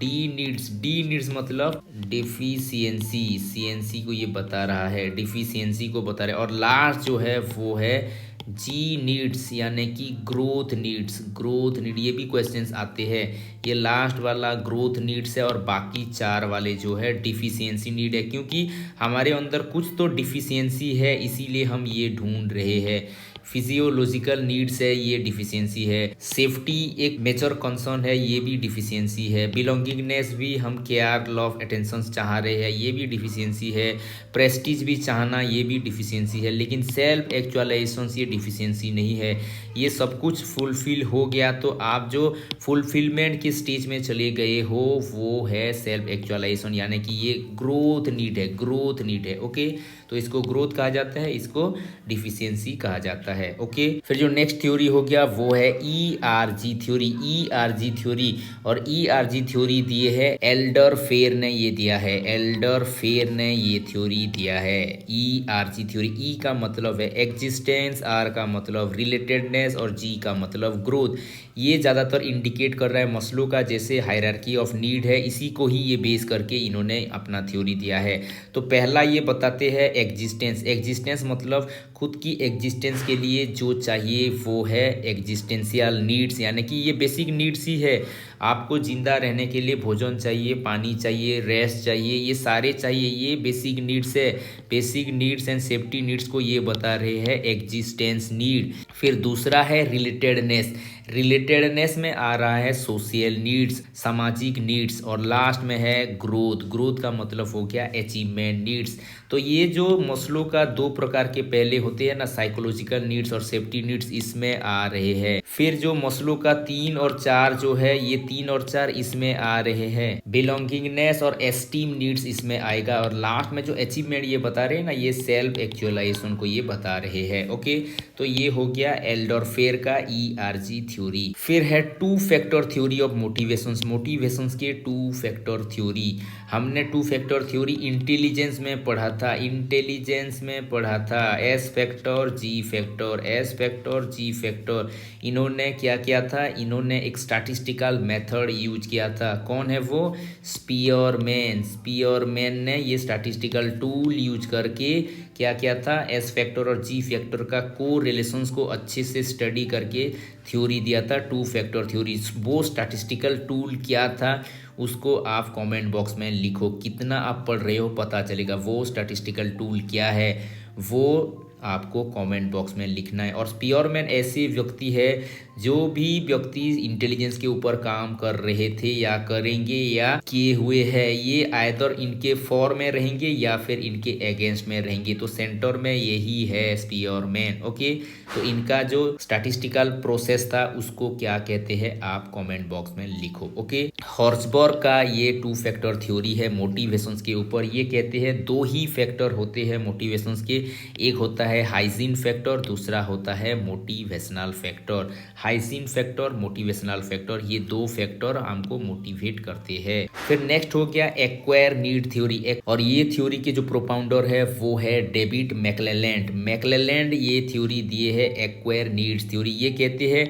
डी नीड्स मतलब डिफिशियंसी, सीएनसी को ये बता रहा है, डिफिशियंसी को बता रहा है। और लास्ट जो है वो है जी नीड्स, यानी कि ग्रोथ नीड्स। ग्रोथ नीड, ये भी क्वेश्चंस आते हैं। ये लास्ट वाला ग्रोथ नीड्स है, और बाकी 4 वाले जो है डिफिशियंसी नीड है, क्योंकि हमारे अंदर कुछ तो डिफिशियंसी है, इसीलिए हम ये ढूंढ रहे हैं। फिजियोलॉजिकल नीड्स है, ये डिफिशियंसी है। सेफ्टी एक मेजर कंसर्न है, ये भी डिफिशियंसी है। बिलोंगिंगनेस भी, हम केयर लव अटेंशन चाह रहे हैं, ये भी डिफिशियंसी है। प्रेस्टीज भी चाहना, ये भी डिफिशियंसी है। लेकिन सेल्फ एक्चुअलाइजेशन ये डिफिशियंसी नहीं है। ये सब कुछ फुलफिल हो गया तो आप जो फुलफिलमेंट की स्टेज में चले गए हो वो है सेल्फ एक्चुअलाइजेशन, यानी कि ये ग्रोथ नीड है, ग्रोथ नीड है। ओके, तो इसको ग्रोथ कहा जाता है, इसको डिफिशियंसी कहा जाता है। ओके, फिर जो नेक्स्ट थ्योरी हो गया वो है ईआरजी थ्योरी। ईआरजी थ्योरी, और ईआरजी थ्योरी दिए है एल्डर फेयर ने, ये दिया है, एल्डर फेयर ने ये थ्योरी दिया है। ईआरजी थ्योरी, ई का मतलब है एग्जिस्टेंस, आर का मतलब रिलेटेडनेस, और जी का मतलब ग्रोथ। ये ज़्यादातर इंडिकेट कर रहा है मस्लो का जैसे हायरार्की ऑफ नीड है, इसी को ही ये बेस करके इन्होंने अपना थ्योरी दिया है। तो पहला ये बताते हैं एग्जिस्टेंस। एग्जिस्टेंस मतलब खुद की एग्जिस्टेंस के लिए जो चाहिए वो है एग्जिस्टेंशियल नीड्स, यानी कि ये बेसिक नीड्स ही है। आपको ज़िंदा रहने के लिए भोजन चाहिए, पानी चाहिए, रेस्ट चाहिए, ये सारे चाहिए, ये बेसिक नीड्स है। Basic needs and safety needs को ये बता रहे हैं एग्जिस्टेंस नीड। फिर दूसरा है रिलेटेडनेस। रिलेटेडनेस में आ रहा है सोशल नीड्स, सामाजिक नीड्स, और लास्ट में है ग्रोथ। ग्रोथ का मतलब हो गया अचीवमेंट नीड्स। तो ये जो मस्लो का दो प्रकार के पहले होते हैं ना, साइकोलॉजिकल नीड्स और सेफ्टी नीड्स, इसमें आ रहे हैं। फिर जो मस्लो का 3 और 4 जो है, ये 3 और 4 इसमें आ रहे हैं। बिलोंगिंगनेस और एस्टीम नीड्स इसमें आएगा, और लास्ट में जो अचीवमेंट ये बता रहे हैं ना, ये सेल्फ एक्चुअलाइजेशन को ये बता रहे हैं। ओके, तो ये हो गया एल्डोर्फेर का ERG थ्योरी। फिर है 2 factor theory of motivations. Motivations के 2 फैक्टर थ्योरी। हमने 2 फैक्टर थ्योरी इंटेलिजेंस में पढ़ा था, इंटेलिजेंस में पढ़ा था। S factor, G factor, S factor, G factor. इन्होंने क्या किया था, इन्होंने एक स्टैटिस्टिकल मेथड यूज किया था। कौन है वो? स्पीयरमैन। स्पीयरमैन ने ये स्टैटिस्टिकल टूल यूज करके क्या किया था, S फैक्टर और G फैक्टर का को रिलेशंस को अच्छे से स्टडी करके थ्योरी दिया था, 2 फैक्टर थ्योरी। वो स्टैटिस्टिकल टूल क्या था उसको आप कमेंट बॉक्स में लिखो, कितना आप पढ़ रहे हो पता चलेगा। वो स्टैटिस्टिकल टूल क्या है वो आपको कमेंट बॉक्स में लिखना है। और स्पीयरमैन ऐसे व्यक्ति है, जो भी व्यक्ति इंटेलिजेंस के ऊपर काम कर रहे थे या करेंगे या किए हुए हैं, ये आइदर इनके फॉर में रहेंगे या फिर इनके अगेंस्ट में रहेंगे। तो सेंटर में यही है स्पीयरमैन। ओके, तो इनका जो स्टैटिस्टिकल प्रोसेस था उसको क्या कहते हैं आप कमेंट बॉक्स में लिखो। ओके, हॉर्सबर्ग का ये 2 फैक्टर थ्योरी है मोटिवेशंस के ऊपर। ये कहते हैं 2 ही फैक्टर होते हैं मोटिवेशंस के, एक होता है हाइजीन फैक्टर, दूसरा होता है motivational factor. Hygiene factor, motivational factor, ये 2 फैक्टर हमको मोटिवेट करते हैं। फिर नेक्स्ट हो गया एक्वायर नीड थ्योरी। और ये थ्योरी के जो प्रोपाउंडर है वो है डेविड मैक्लेलैंड। मैक्लेलैंड ये थ्योरी दिए है एक्वायर नीड्स थ्योरी। ये कहते हैं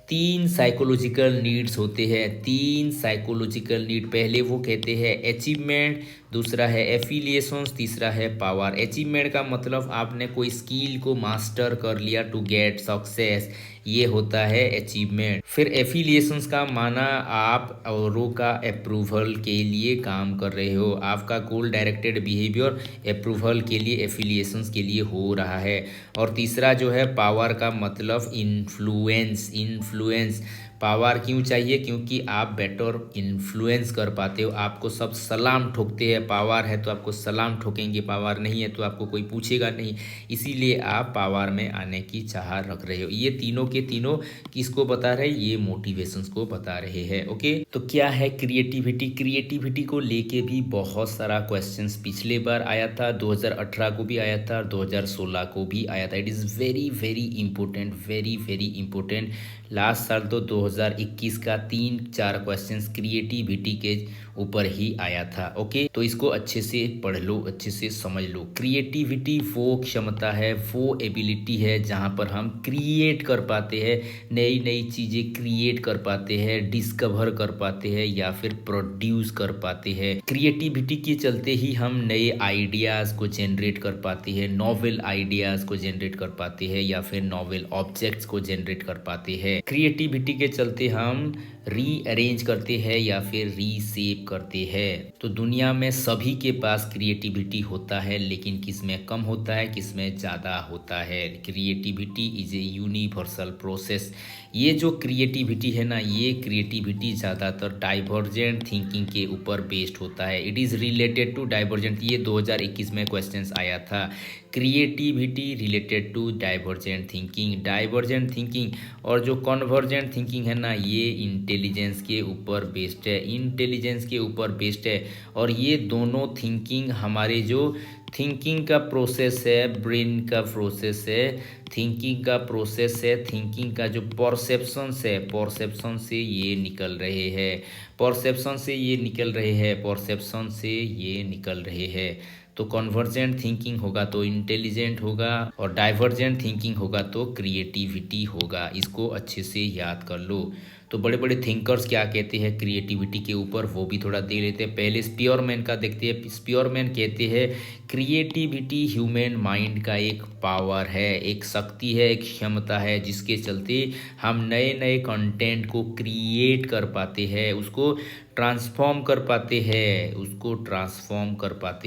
3 साइकोलॉजिकल नीड्स होते हैं, 3 साइकोलॉजिकल नीड। पहले वो कहते हैं अचीवमेंट, दूसरा है एफिलिएशंस, तीसरा है पावर। अचीवमेंट का मतलब आपने कोई स्किल को मास्टर कर लिया टू गेट सक्सेस, ये होता है अचीवमेंट। फिर एफिलिएशंस का माना आप औरों का अप्रूवल के लिए काम कर रहे हो, आपका गोल डायरेक्टेड बिहेवियर अप्रूवल के लिए, एफिलिएशंस के लिए हो रहा है। और तीसरा जो है पावर का मतलब इन्फ्लुएंस। इन्फ्लुएंस पावर क्यों चाहिए? क्योंकि आप बेटर इन्फ्लुएंस कर पाते हो, आपको सब सलाम ठोकते हैं। पावर है तो आपको सलाम ठोकेंगे, पावर नहीं है तो आपको कोई पूछेगा नहीं, इसीलिए आप पावर में आने की चाह रख रहे हो। ये तीनों के तीनों किसको बता रहे हैं? ये मोटिवेशंस को बता रहे हैं। ओके, तो क्या है क्रिएटिविटी? क्रिएटिविटी को लेके भी बहुत सारा क्वेश्चंस पिछले बार आया था, 2018 को भी आया था और 2016 को भी आया था। It is very very important, very very important. Last साल तो 2021 का 3-4 क्वेश्चंस क्रिएटिविटी के ऊपर ही आया था। ओके, तो इसको अच्छे से पढ़ लो, अच्छे से समझ लो। क्रिएटिविटी वो क्षमता है, वो एबिलिटी है जहाँ पर हम क्रिएट कर पाते हैं, नई नई चीज़ें क्रिएट कर पाते हैं, डिस्कवर कर पाते हैं या फिर प्रोड्यूस कर पाते हैं। क्रिएटिविटी के चलते ही हम नए आइडियाज़ को जनरेट कर पाते हैं, नॉवेल आइडियाज़ को जनरेट कर पाते हैं या फिर नॉवेल ऑब्जेक्ट्स को जनरेट कर पाते हैं। क्रिएटिविटी के चलते हम रीअरेंज करते हैं या फिर रीसेप करते हैं। तो दुनिया में सभी के पास क्रिएटिविटी होता है, लेकिन किस में कम होता है, किस में ज़्यादा होता है। Creativity is a universal process. ये जो क्रिएटिविटी है ना, ये क्रिएटिविटी ज़्यादातर डाइवर्जेंट थिंकिंग के ऊपर बेस्ड होता है। It is related to divergent, ये 2021 में क्वेश्चंस आया था। Creativity related to divergent thinking. Divergent thinking और जो कन्वर्जेंट थिंकिंग है ना, ये इंटेलिजेंस के ऊपर बेस्ड है, इंटेलिजेंस के ऊपर बेस्ड है। और ये दोनों थिंकिंग हमारे जो थिंकिंग का प्रोसेस है, ब्रेन का प्रोसेस है, थिंकिंग का प्रोसेस है, थिंकिंग का जो परसेप्शंस है, परसेप्शन से ये निकल रहे हैं, परसेप्शन से ये निकल रहे हैं, परसेप्शन से ये निकल रहे हैं। तो कॉन्वर्जेंट थिंकिंग होगा तो इंटेलिजेंट होगा, और डाइवर्जेंट थिंकिंग होगा तो क्रिएटिविटी होगा। इसको अच्छे से याद कर लो। तो बड़े बड़े थिंकर्स क्या कहते हैं क्रिएटिविटी के ऊपर, वो भी थोड़ा देख लेते हैं। पहले स्पीयरमैन का देखते हैं। स्पीयरमैन कहते हैं क्रिएटिविटी ह्यूमन माइंड का एक पावर है, एक शक्ति है, एक क्षमता है, जिसके चलते हम नए नए कंटेंट को क्रिएट कर पाते हैं, उसको ट्रांसफॉर्म कर पाते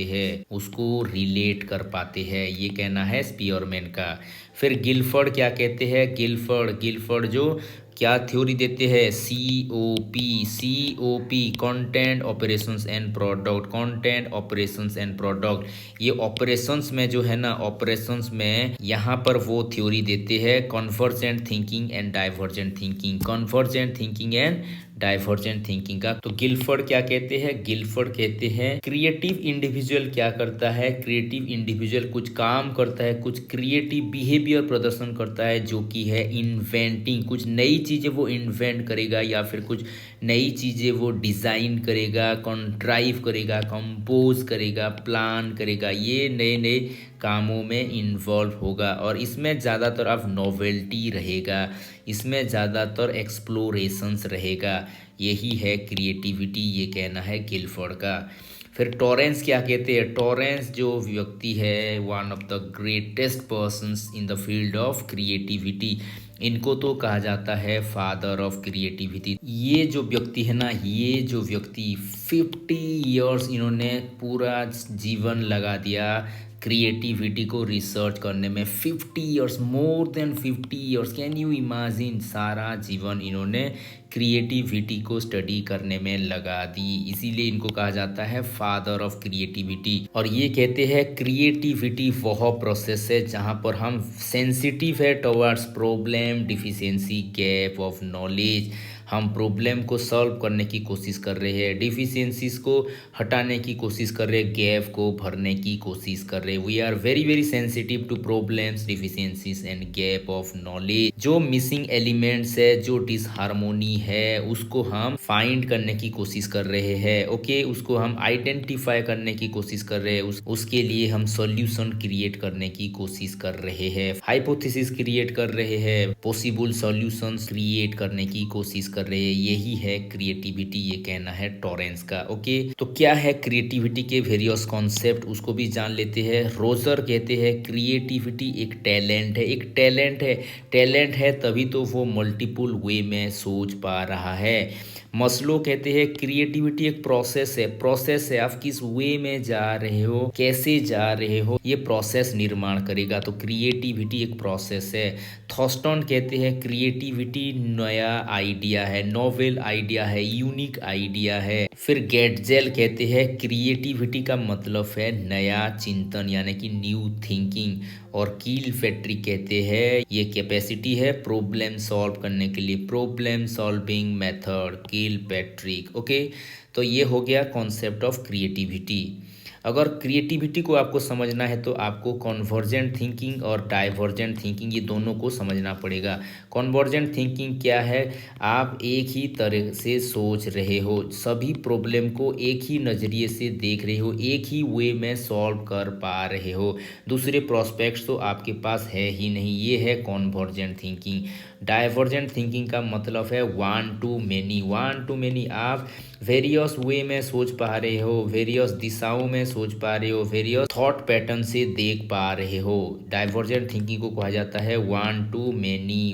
हैं, उसको रिलेट कर पाते हैं। ये कहना है स्पीयरमैन का। फिर गिलफर्ड क्या कहते हैं, गिलफर्ड जो क्या थ्योरी देते हैं, COP content operations and product. ये ऑपरेशंस में जो है ना, ऑपरेशंस में यहाँ पर वो थ्योरी देते हैं convergent thinking and divergent thinking का। तो गिलफर्ड क्या कहते हैं, गिलफर्ड कहते हैं क्रिएटिव इंडिविजुअल क्या करता है, क्रिएटिव इंडिविजुअल कुछ काम करता है, कुछ क्रिएटिव बिहेवियर प्रदर्शन करता है, जो कि है इन्वेंटिंग। कुछ नई चीज़ें वो इन्वेंट करेगा, या फिर कुछ नई चीज़ें वो डिज़ाइन करेगा, कंट्राइव करेगा, कंपोज करेगा, प्लान करेगा। ये नए नए कामों में इन्वॉल्व होगा, और इसमें ज़्यादातर अब नोवेल्टी रहेगा, इसमें ज़्यादातर एक्सप्लोरेशंस रहेगा। यही है क्रिएटिविटी, ये कहना है गिलफर्ड का। फिर टॉरेंस क्या कहते हैं, टॉरेंस जो व्यक्ति है, one of the greatest persons in the field of creativity, इनको तो कहा जाता है फादर ऑफ क्रिएटिविटी। ये जो व्यक्ति है ना, ये जो व्यक्ति 50 इयर्स इन्होंने पूरा जीवन लगा दिया क्रिएटिविटी को रिसर्च करने में। 50 years, more than 50 years, can you imagine, सारा जीवन इन्होंने क्रिएटिविटी को स्टडी करने में लगा दी। इसीलिए इनको कहा जाता है फादर ऑफ क्रिएटिविटी। और ये कहते हैं क्रिएटिविटी वह प्रोसेस है जहाँ पर हम सेंसिटिव है towards problem, deficiency, gap of knowledge. हम प्रॉब्लम को सॉल्व करने की कोशिश कर रहे हैं, डिफिशियंसीज को हटाने की कोशिश कर रहे हैं, गैप को भरने की कोशिश कर रहे हैं। We are very very sensitive to problems, deficiencies and gap of knowledge. जो मिसिंग एलिमेंट्स है, जो डिसहार्मोनी है, उसको हम फाइंड करने की कोशिश कर रहे हैं। ओके, उसको हम आइडेंटिफाई करने की कोशिश कर रहे हैं, उसके लिए हम सॉल्यूशन क्रिएट करने की कोशिश कर रहे हैं, हाइपोथेसिस क्रिएट कर रहे हैं, पॉसिबल सॉल्यूशंस क्रिएट करने की कोशिश कर रहे हैं। यही है क्रिएटिविटी, ये कहना है टॉरेंस का। ओके, तो क्या है क्रिएटिविटी के वेरियस कॉन्सेप्ट, उसको भी जान लेते हैं। रोजर कहते हैं क्रिएटिविटी एक टैलेंट है, टैलेंट है तभी तो वो मल्टीपल वे में सोच पा रहा है। मस्लो कहते हैं क्रिएटिविटी एक प्रोसेस है, आप किस वे में जा रहे हो, कैसे जा रहे हो, ये प्रोसेस निर्माण करेगा। तो क्रिएटिविटी एक प्रोसेस है। थॉस्टन कहते हैं क्रिएटिविटी नया आइडिया है, नोवेल आइडिया है, यूनिक आइडिया है। फिर गेटजेल कहते हैं क्रिएटिविटी का मतलब है नया चिंतन, यानी कि न्यू थिंकिंग। और कील पैट्रिक कहते हैं ये कैपेसिटी है प्रॉब्लम सॉल्व करने के लिए, प्रॉब्लम सॉल्विंग मेथड, कील पैट्रिक। ओके, तो ये हो गया कॉन्सेप्ट ऑफ क्रिएटिविटी। अगर क्रिएटिविटी को आपको समझना है तो आपको कन्वर्जेंट थिंकिंग और डाइवर्जेंट थिंकिंग, ये दोनों को समझना पड़ेगा। कन्वर्जेंट थिंकिंग क्या है, आप एक ही तरह से सोच रहे हो, सभी प्रॉब्लम को एक ही नज़रिए से देख रहे हो, एक ही वे में सॉल्व कर पा रहे हो, दूसरे प्रोस्पेक्ट्स तो आपके पास है ही नहीं। ये है कन्वर्जेंट थिंकिंग। डाइवर्जेंट थिंकिंग का मतलब है वन टू मेनी, आप वेरियस वे में सोच पा रहे हो, वेरियस दिशाओं में सोच पा रहे हो, वेरियस थॉट पैटर्न से देख पा रहे हो। डाइवर्जेंट थिंकिंग को कहा जाता है वन टू मेनी,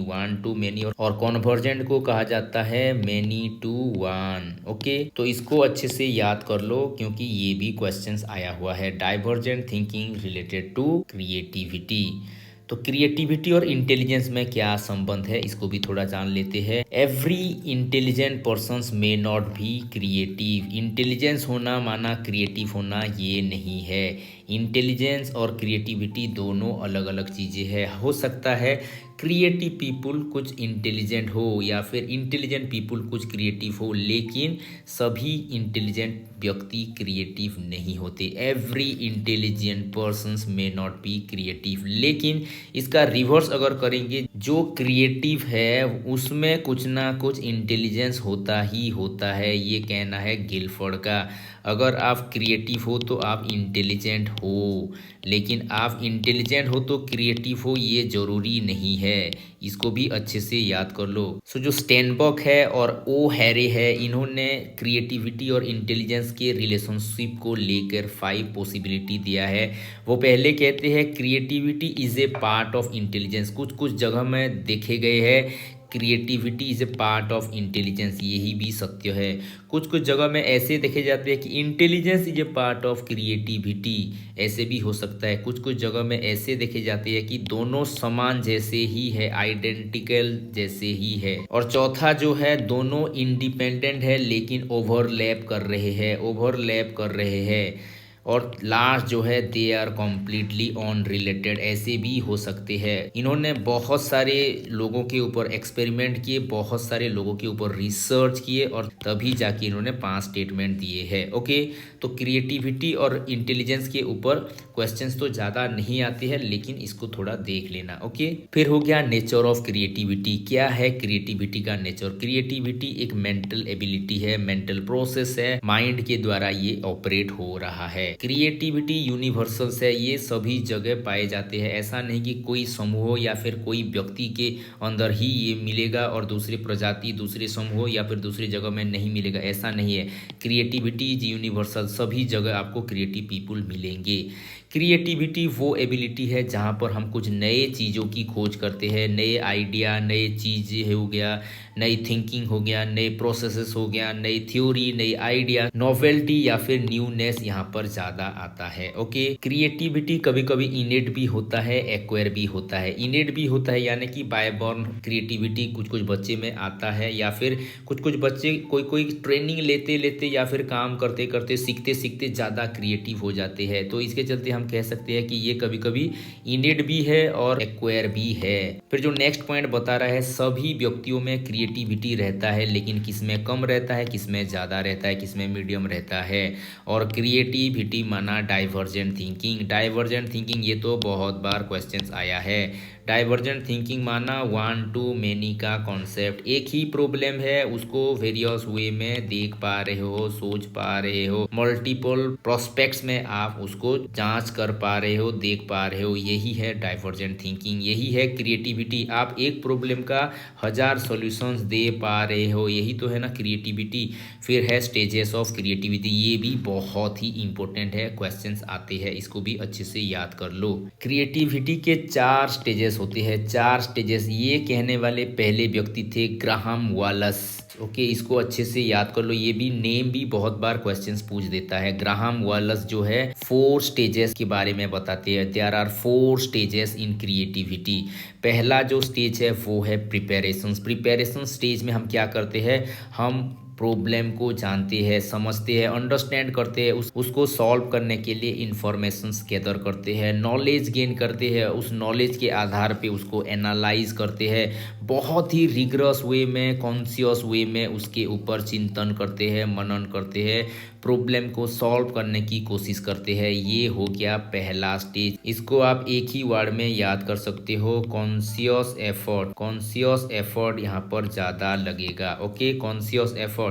और कन्वर्जेंट को कहा जाता है मेनी टू वन। ओके, तो इसको अच्छे से याद कर लो, क्योंकि ये भी क्वेश्चंस आया हुआ है। Divergent thinking related to creativity. तो क्रिएटिविटी और इंटेलिजेंस में क्या संबंध है, इसको भी थोड़ा जान लेते हैं। Every intelligent persons may not be creative. Intelligence होना माना क्रिएटिव होना ये नहीं है। इंटेलिजेंस और क्रिएटिविटी दोनों अलग अलग चीज़ें हैं। हो सकता है क्रिएटिव पीपुल कुछ इंटेलिजेंट हो, या फिर इंटेलिजेंट पीपुल कुछ क्रिएटिव हो, लेकिन सभी इंटेलिजेंट व्यक्ति क्रिएटिव नहीं होते। Every intelligent persons may not be creative. लेकिन इसका रिवर्स अगर करेंगे, जो क्रिएटिव है उसमें कुछ ना कुछ इंटेलिजेंस होता ही होता है, ये कहना है गिलफर्ड का। अगर आप क्रिएटिव हो तो आप इंटेलिजेंट हो, लेकिन आप इंटेलिजेंट हो तो क्रिएटिव हो ये ज़रूरी नहीं है, इसको भी अच्छे से याद कर लो। सो जो स्टेनबॉक है और ओ हैरे है, इन्होंने क्रिएटिविटी और इंटेलिजेंस के रिलेशनशिप को लेकर 5 पॉसिबिलिटी दिया है। वो पहले कहते हैं creativity is a part of intelligence. कुछ कुछ जगह में देखे गए हैं creativity is a part of intelligence, यही भी सत्य है। कुछ कुछ जगह में ऐसे देखे जाते हैं कि intelligence is a part of creativity, ऐसे भी हो सकता है। कुछ कुछ जगह में ऐसे देखे जाते हैं कि दोनों समान जैसे ही है, आइडेंटिकल जैसे ही है। और चौथा जो है दोनों इंडिपेंडेंट है लेकिन ओवरलैप कर रहे हैं, ओवरलैप कर रहे हैं। और लास्ट जो है they are completely unrelated, ऐसे भी हो सकते हैं। इन्होंने बहुत सारे लोगों के ऊपर एक्सपेरिमेंट किए, बहुत सारे लोगों के ऊपर रिसर्च किए और तभी जाके इन्होंने 5 स्टेटमेंट दिए हैं। ओके, तो क्रिएटिविटी और इंटेलिजेंस के ऊपर क्वेश्चंस तो ज़्यादा नहीं आते हैं, लेकिन इसको थोड़ा देख लेना। ओके, फिर हो गया नेचर ऑफ क्रिएटिविटी। क्या है क्रिएटिविटी का नेचर? क्रिएटिविटी एक मेंटल एबिलिटी है, मेंटल प्रोसेस है, माइंड के द्वारा ये ऑपरेट हो रहा है। क्रिएटिविटी यूनिवर्सल है, ये सभी जगह पाए जाते हैं। ऐसा नहीं कि कोई समूह या फिर कोई व्यक्ति के अंदर ही ये मिलेगा और दूसरी प्रजाति, दूसरे समूह या फिर दूसरी जगह में नहीं मिलेगा, ऐसा नहीं है। क्रिएटिविटी इज यूनिवर्सल, सभी जगह आपको क्रिएटिव पीपुल मिलेंगे। क्रिएटिविटी वो एबिलिटी है जहाँ पर हम कुछ नए चीज़ों की खोज करते हैं, नए आइडिया, नए चीज़ें हो गया, नई थिंकिंग हो गया, नए प्रोसेसेस हो गया, नई थ्योरी, नई आइडिया, नोवेल्टी या फिर न्यूनेस यहाँ पर ज़्यादा आता है। ओके, क्रिएटिविटी कभी कभी इनेट भी होता है, एक्वायर भी होता है। इनेट भी होता है यानी कि बाय बॉर्न क्रिएटिविटी कुछ कुछ बच्चे में आता है, या फिर कुछ कुछ बच्चे कोई कोई ट्रेनिंग लेते लेते या फिर काम करते करते सीखते सीखते ज़्यादा क्रिएटिव हो जाते हैं। तो इसके चलते हम कह सकते हैं कि ये कभी कभी इनेट भी है और एक्वायर भी है। फिर जो नेक्स्ट पॉइंट बता रहा है, सभी व्यक्तियों में क्रिएटिविटी रहता है, लेकिन किसमें कम रहता है, किसमें ज़्यादा रहता है, किसमें मीडियम रहता है। और क्रिएटिविटी माना डाइवर्जेंट थिंकिंग। डाइवर्जेंट थिंकिंग ये तो बहुत बार क्वेश्चंस आया है। डाइवर्जेंट थिंकिंग माना वन टू मेनी का कॉन्सेप्ट, एक ही प्रॉब्लम है उसको वेरियस वे में देख पा रहे हो, सोच पा रहे हो, मल्टीपल प्रोस्पेक्ट्स में आप उसको जांच कर पा रहे हो, देख पा रहे हो, यही है डाइवर्जेंट थिंकिंग, यही है क्रिएटिविटी। आप एक प्रॉब्लम का 1000 सॉल्यूशंस दे पा रहे हो, यही तो है ना क्रिएटिविटी। फिर है स्टेजेस ऑफ क्रिएटिविटी, ये भी बहुत ही इंपॉर्टेंट है, क्वेश्चंस आते हैं, इसको भी अच्छे से याद कर लो। क्रिएटिविटी के 4 स्टेजेस होते हैं, 4 स्टेजेस। ये कहने वाले पहले व्यक्ति थे ग्राहम वालस। ओके, इसको अच्छे से याद कर लो, ये भी नेम भी बहुत बार क्वेश्चंस पूछ देता है। ग्राहम वालस जो है 4 स्टेजेस के बारे में बताते हैं। There are 4 stages in creativity. पहला जो स्टेज है वो है प्रिपरेशन। प्रिपरेशन स्टेज में हम क्या करते हैं, हम प्रॉब्लम को जानते हैं, समझते हैं, अंडरस्टैंड करते हैं, उसको सॉल्व करने के लिए इंफॉर्मेशंस गैदर करते हैं, नॉलेज गेन करते हैं, उस नॉलेज के आधार पे उसको एनालाइज करते हैं, बहुत ही रिगरस वे में, कॉन्शियस वे में उसके ऊपर चिंतन करते हैं, मनन करते हैं, प्रॉब्लम को सॉल्व करने की कोशिश करते हैं। ये हो गया पहला स्टेज। इसको आप एक ही वर्ड में याद कर सकते हो, कॉन्शियस एफर्ट। कॉन्शियस एफर्ट यहाँ पर ज़्यादा लगेगा। Okay, conscious effort.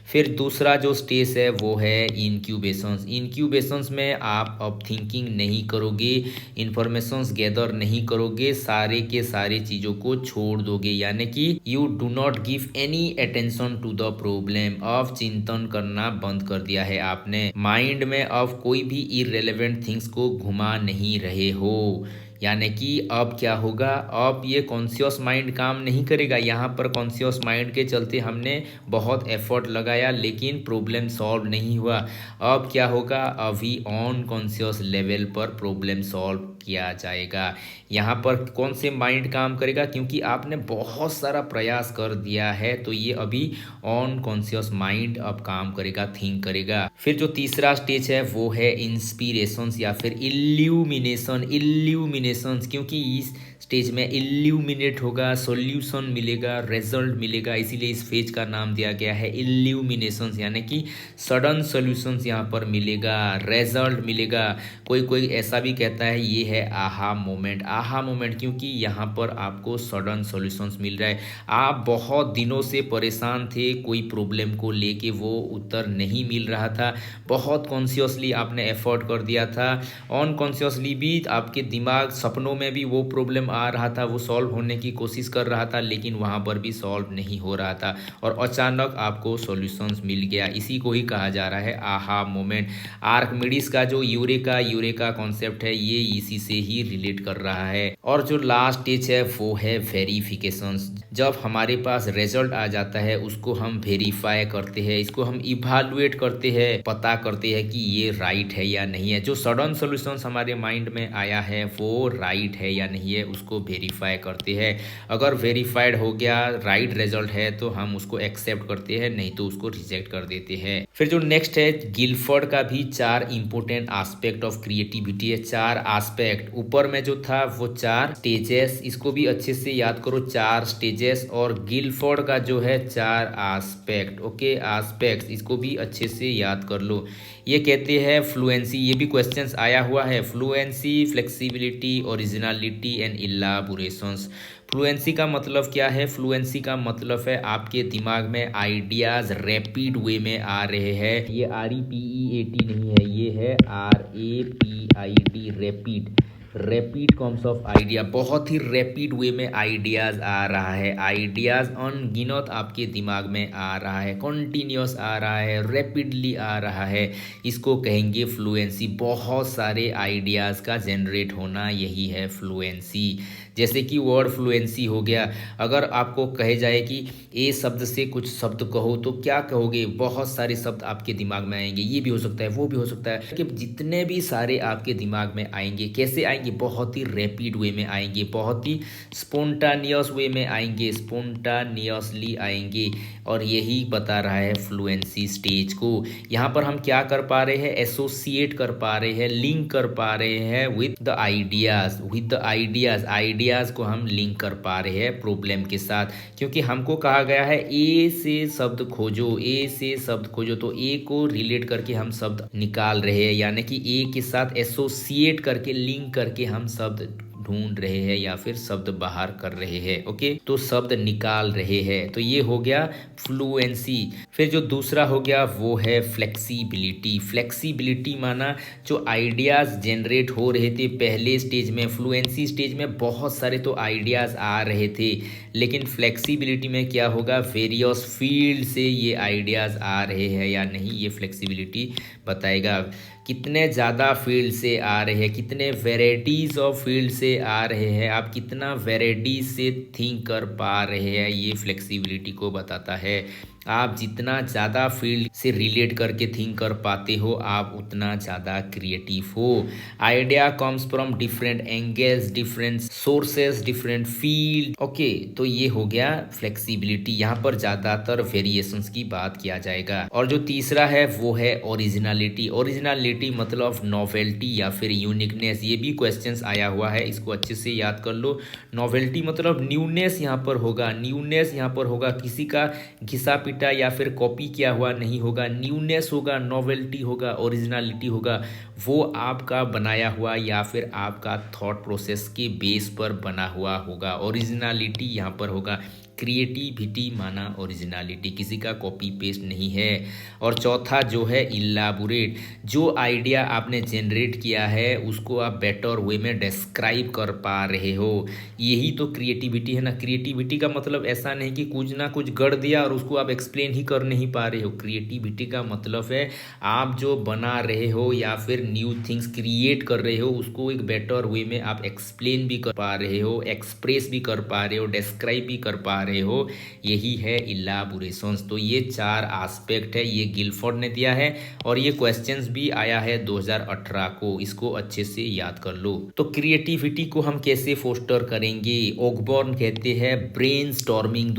फिर दूसरा जो स्टेज है वो है इंक्यूबेशंस। इंक्यूबेशंस में आप अब थिंकिंग नहीं करोगे, इंफॉर्मेशंस गैदर नहीं करोगे, सारे के सारे चीज़ों को छोड़ दोगे, यानी कि you do not give any attention to the problem. अब चिंतन करना बंद कर दिया है आपने, माइंड में अब कोई भी इररिलेवेंट थिंग्स को घुमा नहीं रहे हो। यानी कि अब क्या होगा, अब ये कॉन्शियस माइंड काम नहीं करेगा। यहाँ पर कॉन्शियस माइंड के चलते हमने बहुत एफर्ट लगाया लेकिन प्रॉब्लम सॉल्व नहीं हुआ। अब क्या होगा, अभी ऑन कॉन्शियस लेवल पर प्रॉब्लम सॉल्व किया जाएगा। यहाँ पर कौन से माइंड काम करेगा, क्योंकि आपने बहुत सारा प्रयास कर दिया है, तो ये अभी ऑन कॉन्शियस माइंड अब काम करेगा, थिंक करेगा। फिर जो तीसरा स्टेज है वो है इंस्पिरेशंस या फिर इल्यूमिनेशन। इल्यूमिनेशन इल्यूमिनेशंस, क्योंकि इस स्टेज में इल्यूमिनेट होगा, सॉल्यूशन मिलेगा, रिजल्ट मिलेगा, इसीलिए इस फेज का नाम दिया गया है इल्यूमिनेशंस, यानी कि सडन सॉल्यूशंस यहाँ पर मिलेगा, रिजल्ट मिलेगा। कोई कोई ऐसा भी कहता है ये है आहा मोमेंट। आहा मोमेंट क्योंकि यहाँ पर आपको सडन सॉल्यूशंस मिल रहा है। आप बहुत दिनों से परेशान थे कोई प्रॉब्लम को लेके, वो उत्तर नहीं मिल रहा था, बहुत कॉन्शियसली आपने एफर्ट कर दिया था, अनकॉन्शियसली भी आपके दिमाग सपनों में भी वो प्रॉब्लम आ रहा था, वो सॉल्व होने की कोशिश कर रहा था, लेकिन वहाँ पर भी सॉल्व नहीं हो रहा था और अचानक आपको सॉल्यूशंस मिल गया। इसी को ही कहा जा रहा है आहा मोमेंट। आर्किमिडीज का जो यूरेका यूरेका कॉन्सेप्ट है ये इसी से ही रिलेट कर रहा है। और जो लास्ट स्टेज है वो है वेरिफिकेशंस। जब हमारे पास रिजल्ट आ जाता है उसको हम वेरीफाई करते हैं, इसको हम इवैल्यूएट करते हैं, पता करते हैं कि ये राइट है या नहीं है। जो सडन सॉल्यूशंस हमारे माइंड में आया है वो राइट है या नहीं है उसको वेरीफाई करते हैं। अगर वेरीफाइड हो गया, राइट रिजल्ट है, तो हम उसको एक्सेप्ट करते हैं, नहीं तो उसको रिजेक्ट कर देते हैं। फिर जो नेक्स्ट है गिलफर्ड का भी 4 इंपोर्टेंट एस्पेक्ट ऑफ क्रिएटिविटी है। 4 एस्पेक्ट, ऊपर में जो था वो 4 स्टेजेस, इसको भी अच्छे से याद करो, 4 स्टेजेस। और गिलफर्ड का जो है 4 एस्पेक्ट, ओके एस्पेक्ट्स, इसको भी अच्छे से याद कर लो। ये कहते हैं फ्लुएंसी, ये भी क्वेश्चंस आया हुआ है, fluency, flexibility, originality and elaborations. Fluency का मतलब क्या है? फ्लुएंसी का मतलब है आपके दिमाग में आइडियाज रैपिड वे में आ रहे हैं। ये REPEAT नहीं है, ये है RAPID, rapid. Rapid comes of idea, बहुत ही रैपिड वे में आइडियाज आ रहा है, आइडियाज अनगिनत आपके दिमाग में आ रहा है, कॉन्टिन्यूस आ रहा है, रैपिडली आ रहा है, इसको कहेंगे फ्लुएंसी। बहुत सारे आइडियाज का जनरेट होना, यही है फ्लुएंसी। जैसे कि वर्ड फ्लुएंसी हो गया, अगर आपको कहे जाए कि ए शब्द से कुछ शब्द कहो तो क्या कहोगे? बहुत सारे शब्द आपके दिमाग में आएंगे, ये भी हो सकता है, वो भी हो सकता है, कि जितने भी सारे आपके दिमाग में आएंगे, कैसे आएंगे? बहुत ही रैपिड वे में आएंगे, बहुत ही स्पोंटानियस वे में आएंगे, स्पोंटानियसली आएंगे। और यही बता रहा है फ्लुएंसी स्टेज को। यहाँ पर हम क्या कर पा रहे हैं? एसोसिएट कर पा रहे हैं, लिंक कर पा रहे हैं with the ideas, with the ideas को हम लिंक कर पा रहे हैं प्रॉब्लम के साथ, क्योंकि हमको कहा गया है ए से शब्द खोजो, ए से शब्द खोजो, तो ए को रिलेट करके हम शब्द निकाल रहे हैं, यानी कि ए के साथ एसोसिएट करके, लिंक करके हम शब्द ढूंढ रहे हैं या फिर शब्द बाहर कर रहे हैं। ओके, तो शब्द निकाल रहे हैं, तो ये हो गया फ्लुएंसी। फिर जो दूसरा हो गया वो है फ्लेक्सिबिलिटी। फ्लेक्सिबिलिटी माना जो आइडियाज जनरेट हो रहे थे पहले स्टेज में, फ्लुएंसी स्टेज में बहुत सारे तो आइडियाज आ रहे थे, लेकिन फ्लेक्सिबिलिटी में क्या होगा? वेरियस फील्ड से ये आइडियाज आ रहे हैं या नहीं, ये फ्लेक्सिबिलिटी बताएगा। कितने ज़्यादा फील्ड से आ रहे हैं, कितने वेराइटीज़ ऑफ फील्ड से आ रहे हैं, आप कितना वेराइटीज से थिंक कर पा रहे हैं, ये फ्लेक्सिबिलिटी को बताता है। आप जितना ज़्यादा फील्ड से रिलेट करके थिंक कर पाते हो, आप उतना ज़्यादा क्रिएटिव हो। Idea comes from different angles, different sources, different field. Okay, तो ये हो गया फ्लेक्सिबिलिटी। यहाँ पर ज़्यादातर वेरिएशंस की बात किया जाएगा। और जो तीसरा है वो है ओरिजिनलिटी। ओरिजिनलिटी मतलब नॉवेल्टी या फिर यूनिकनेस। ये भी क्वेश्चंस आया हुआ है, इसको अच्छे से याद कर लो। नॉवेल्टी मतलब न्यूनेस यहाँ पर होगा, न्यूनेस यहाँ पर होगा, किसी का घिसा या फिर कॉपी किया हुआ नहीं होगा, न्यूनेस होगा, नोवेल्टी होगा, ओरिजिनलिटी होगा, वो आपका बनाया हुआ या फिर आपका थॉट प्रोसेस के बेस पर बना हुआ होगा। ओरिजिनलिटी यहाँ पर होगा। क्रिएटिविटी माना ओरिजिनलिटी, किसी का कॉपी पेस्ट नहीं है। और चौथा जो है इलाबोरेट, जो आइडिया आपने जनरेट किया है उसको आप बेटर वे में डिस्क्राइब कर पा रहे हो, यही तो क्रिएटिविटी है ना। क्रिएटिविटी का मतलब ऐसा नहीं कि कुछ ना कुछ गढ़ दिया और उसको आप एक्सप्लेन ही कर नहीं पा रहे हो। क्रिएटिविटी का मतलब है आप जो बना रहे हो या फिर न्यू थिंग्स क्रिएट कर रहे हो उसको एक बेटर वे में आप एक्सप्लेन भी कर पा रहे हो, एक्सप्रेस भी कर पा रहे हो, डिस्क्राइब भी कर पा रहे हो, यही है इलाबोरेशंस। तो ये 4 एस्पेक्ट है, ये गिलफोर्ड ने दिया है और ये क्वेश्चंस भी आया है 2018 को, इसको अच्छे से याद कर लो। तो क्रिएटिविटी को हम कैसे फोस्टर करेंगे? ऑकबॉर्न कहते हैं ब्रेनस्टॉर्मिंग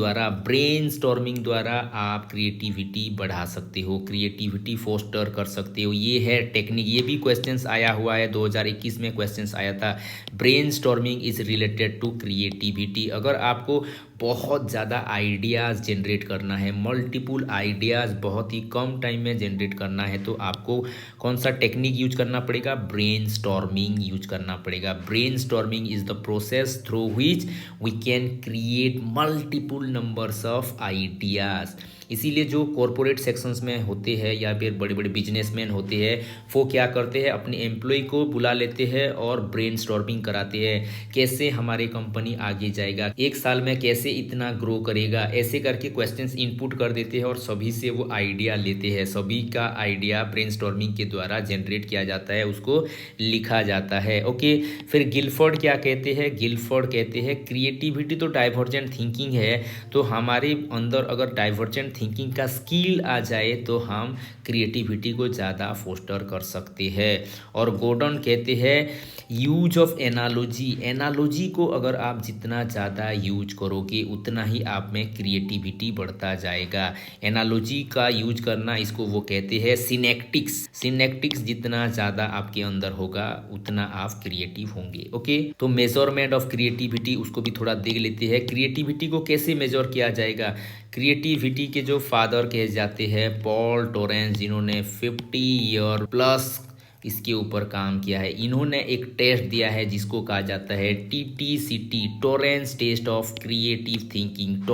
द्वारा आप क्रिएटिविटी बढ़ा सकते हो, क्रिएटिविटी फोस्टर कर सकते हो। ये है टेक्निक, ये भी क्वेश्चंस आया हुआ है, 2021 में क्वेश्चंस आया था। Brainstorming is related to creativity. अगर आपको बहुत ज़्यादा आइडियाज़ जनरेट करना है, मल्टीपल आइडियाज़ बहुत ही कम टाइम में जनरेट करना है, तो आपको कौन सा टेक्निक यूज करना पड़ेगा? ब्रेनस्टॉर्मिंग यूज करना पड़ेगा। Brainstorming is the process through which we can create multiple numbers of ideas. इसीलिए जो कॉरपोरेट सेक्शंस में होते हैं या फिर बड़े बड़े बिजनेसमैन होते हैं, वो क्या करते हैं, अपने एम्प्लॉय को बुला लेते हैं और ब्रेनस्टॉर्मिंग कराते हैं, कैसे हमारी कंपनी आगे जाएगा, एक साल में कैसे इतना ग्रो करेगा, ऐसे करके क्वेश्चंस इनपुट कर देते हैं और सभी से वो आइडिया लेते हैं। सभी का आइडिया ब्रेनस्टॉर्मिंग के द्वारा जनरेट किया जाता है, उसको लिखा जाता है। ओके, फिर गिलफोर्ड क्या कहते हैं? गिलफोर्ड कहते हैं क्रिएटिविटी तो डाइवर्जेंट थिंकिंग है, तो हमारे अंदर अगर डाइवर्जेंट थिंकिंग का स्किल आ जाए तो हम क्रिएटिविटी को ज़्यादा फोस्टर कर सकते हैं। और गॉर्डन कहते हैं यूज ऑफ एनालॉजी को अगर आप जितना ज़्यादा यूज करोगे उतना ही आप में क्रिएटिविटी बढ़ता जाएगा। एनालॉजी का यूज करना, इसको वो कहते हैं सिनेक्टिक्स जितना ज़्यादा आपके अंदर होगा उतना आप क्रिएटिव होंगे। ओके, तो मेजरमेंट ऑफ क्रिएटिविटी उसको भी थोड़ा देख लेते हैं। क्रिएटिविटी को कैसे मेजर किया जाएगा? क्रिएटिविटी के जो फादर कहे जाते हैं पॉल टोरेंस, जिन्होंने 50 ईयर प्लस इसके ऊपर काम किया है, इन्होंने एक टेस्ट दिया है जिसको कहा जाता है TTCT, Torrance test of creative thinking.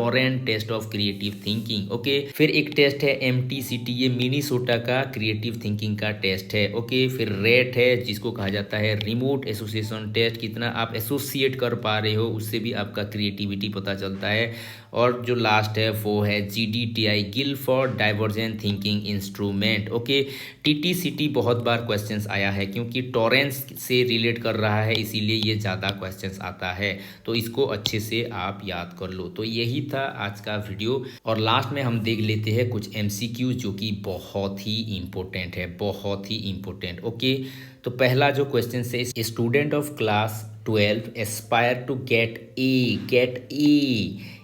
Okay, फिर एक टेस्ट है MTCT, ये मिनीसोटा का क्रिएटिव थिंकिंग का टेस्ट है। ओके, फिर रेट है जिसको कहा जाता है रिमोट एसोसिएशन टेस्ट, कितना आप एसोसिएट कर पा रहे हो उससे भी आपका क्रिएटिविटी पता चलता है। और जो लास्ट है वो है GDTI, Guilford divergent thinking instrument. Okay, TTCT बहुत बार क्वेश्चंस आया है क्योंकि टॉरेंस से रिलेट कर रहा है, इसीलिए ये ज़्यादा क्वेश्चंस आता है, तो इसको अच्छे से आप याद कर लो। तो यही था आज का वीडियो और लास्ट में हम देख लेते हैं कुछ MCQ जो कि बहुत ही इम्पोर्टेंट। ओके, तो पहला जो क्वेश्चन है, student of class 12 aspire to get a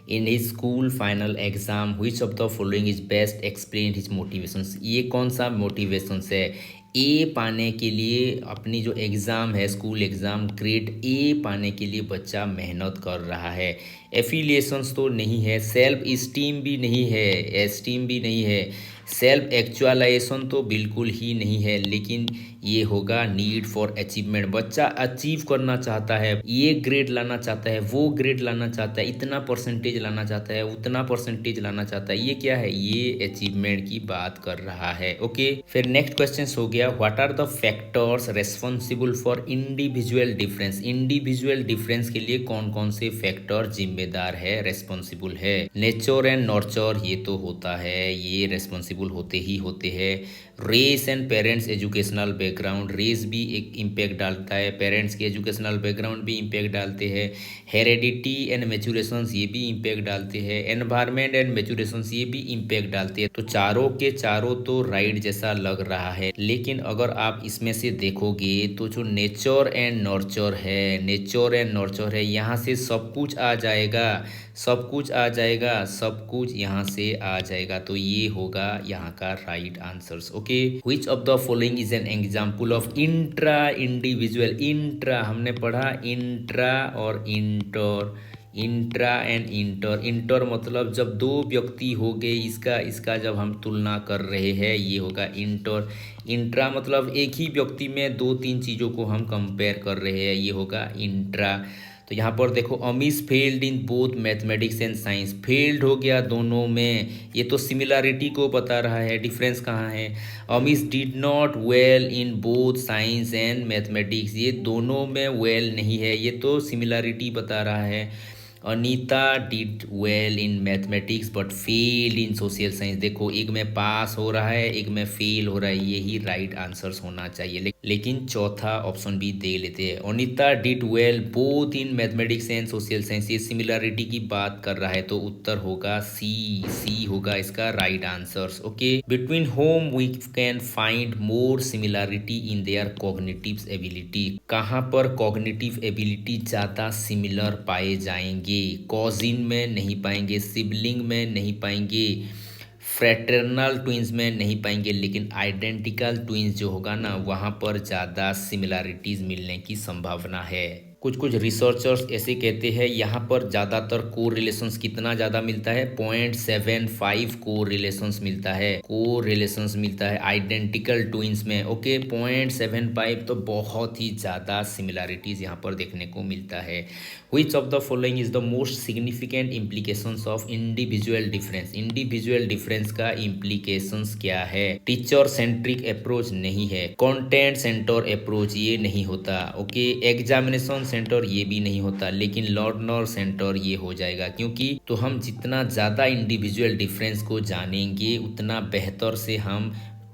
in his school final exam, which of the following is best explain his motivations? ये कौन सा मोटिवेशंस है? ए पाने के लिए, अपनी जो एग्ज़ाम है स्कूल एग्ज़ाम ग्रेड ए पाने के लिए बच्चा मेहनत कर रहा है। एफिलिएशंस तो नहीं है, सेल्फ इस्टीम भी नहीं है, एस्टीम भी नहीं है, सेल्फ एक्चुअलाइजेशन तो बिल्कुल ही नहीं है, लेकिन ये होगा नीड फॉर अचीवमेंट। बच्चा अचीव करना चाहता है, ये ग्रेड लाना चाहता है, वो ग्रेड लाना चाहता है, इतना परसेंटेज लाना चाहता है, उतना परसेंटेज लाना चाहता है। ये क्या है? ये अचीवमेंट की बात कर रहा है। ओके, फिर नेक्स्ट क्वेश्चन हो गया, what are the factors responsible for individual difference? Individual difference के लिए कौन कौन से फैक्टर जिम्मेदार है, रेस्पॉन्सिबल है? नेचर एंड नर्चर, ये तो होता है, ये रेस्पॉन्सिबल होते हैं। Race and parents educational background, race भी एक इम्पैक्ट डालता है, पेरेंट्स के एजुकेशनल बैकग्राउंड भी इम्पैक्ट डालते हैं। हेरेडिटी एंड मैच्योरेशंस, ये भी इम्पैक्ट डालते हैं। एनवायरनमेंट एंड मैच्योरेशंस, ये भी इम्पैक्ट डालते हैं। तो चारों के चारों तो राइट जैसा लग रहा है, लेकिन अगर आप इसमें से देखोगे तो जो नेचर एंड नर्चर है, यहाँ से सब कुछ आ जाएगा, तो ये होगा यहाँ का right answers. Okay, which of the following is an example of intra individual? Intra हमने पढ़ा, इंट्रा और इंट्रा एंड इंटर मतलब जब दो व्यक्ति हो गए, इसका जब हम तुलना कर रहे हैं, ये होगा इंट्रा मतलब एक ही व्यक्ति में 2-3 चीज़ों को हम कंपेयर कर रहे हैं, ये होगा इंट्रा। तो यहाँ पर देखो, Amish failed in both mathematics and science, failed हो गया दोनों में, ये तो सिमिलरिटी को बता रहा है, डिफरेंस कहाँ है? Amish did not well in both science and mathematics, ये दोनों में वेल नहीं है, ये तो सिमिलरिटी बता रहा है। Anita did well in mathematics but fail in social science. देखो, एक में पास हो रहा है, एक में फेल हो रहा है, यही राइट आंसर्स होना चाहिए। लेकिन चौथा ऑप्शन भी दे लेते हैं। Anita did well both in mathematics and social science, ये सिमिलरिटी की बात कर रहा है, तो उत्तर होगा सी। सी होगा इसका right answers. Okay, between whom we can find more similarity in their cognitive ability. कहाँ पर कॉग्निटिव एबिलिटी ज़्यादा सिमिलर पाए जाएंगे? कॉजिन में नहीं पाएंगे, सिबलिंग में नहीं पाएंगे, फ्रेटर्नल ट्विंस में नहीं पाएंगे, लेकिन आइडेंटिकल ट्विंस जो होगा ना, वहाँ पर ज़्यादा सिमिलरिटीज़ मिलने की संभावना है। कुछ कुछ रिसर्चर्स ऐसे कहते हैं यहाँ पर ज़्यादातर को रिलेशंस कितना ज़्यादा मिलता है, 0.75 को रिलेशंस मिलता है, को रिलेशंस मिलता है आइडेंटिकल ट्विंस में। ओके, 0.75 तो बहुत ही ज़्यादा सिमिलरिटीज़ यहाँ पर देखने को मिलता है। Which of the following is the most significant implications of individual difference? Individual difference का implications क्या है? टीचर सेंट्रिक अप्रोच नहीं है, कंटेंट सेंटर अप्रोच ये नहीं होता, ओके, एग्जामिनेशन सेंटर ये भी नहीं होता, लेकिन लर्नर सेंटर ये हो जाएगा। क्योंकि तो हम जितना ज़्यादा इंडिविजुअल डिफरेंस को जानेंगे उतना बेहतर से हम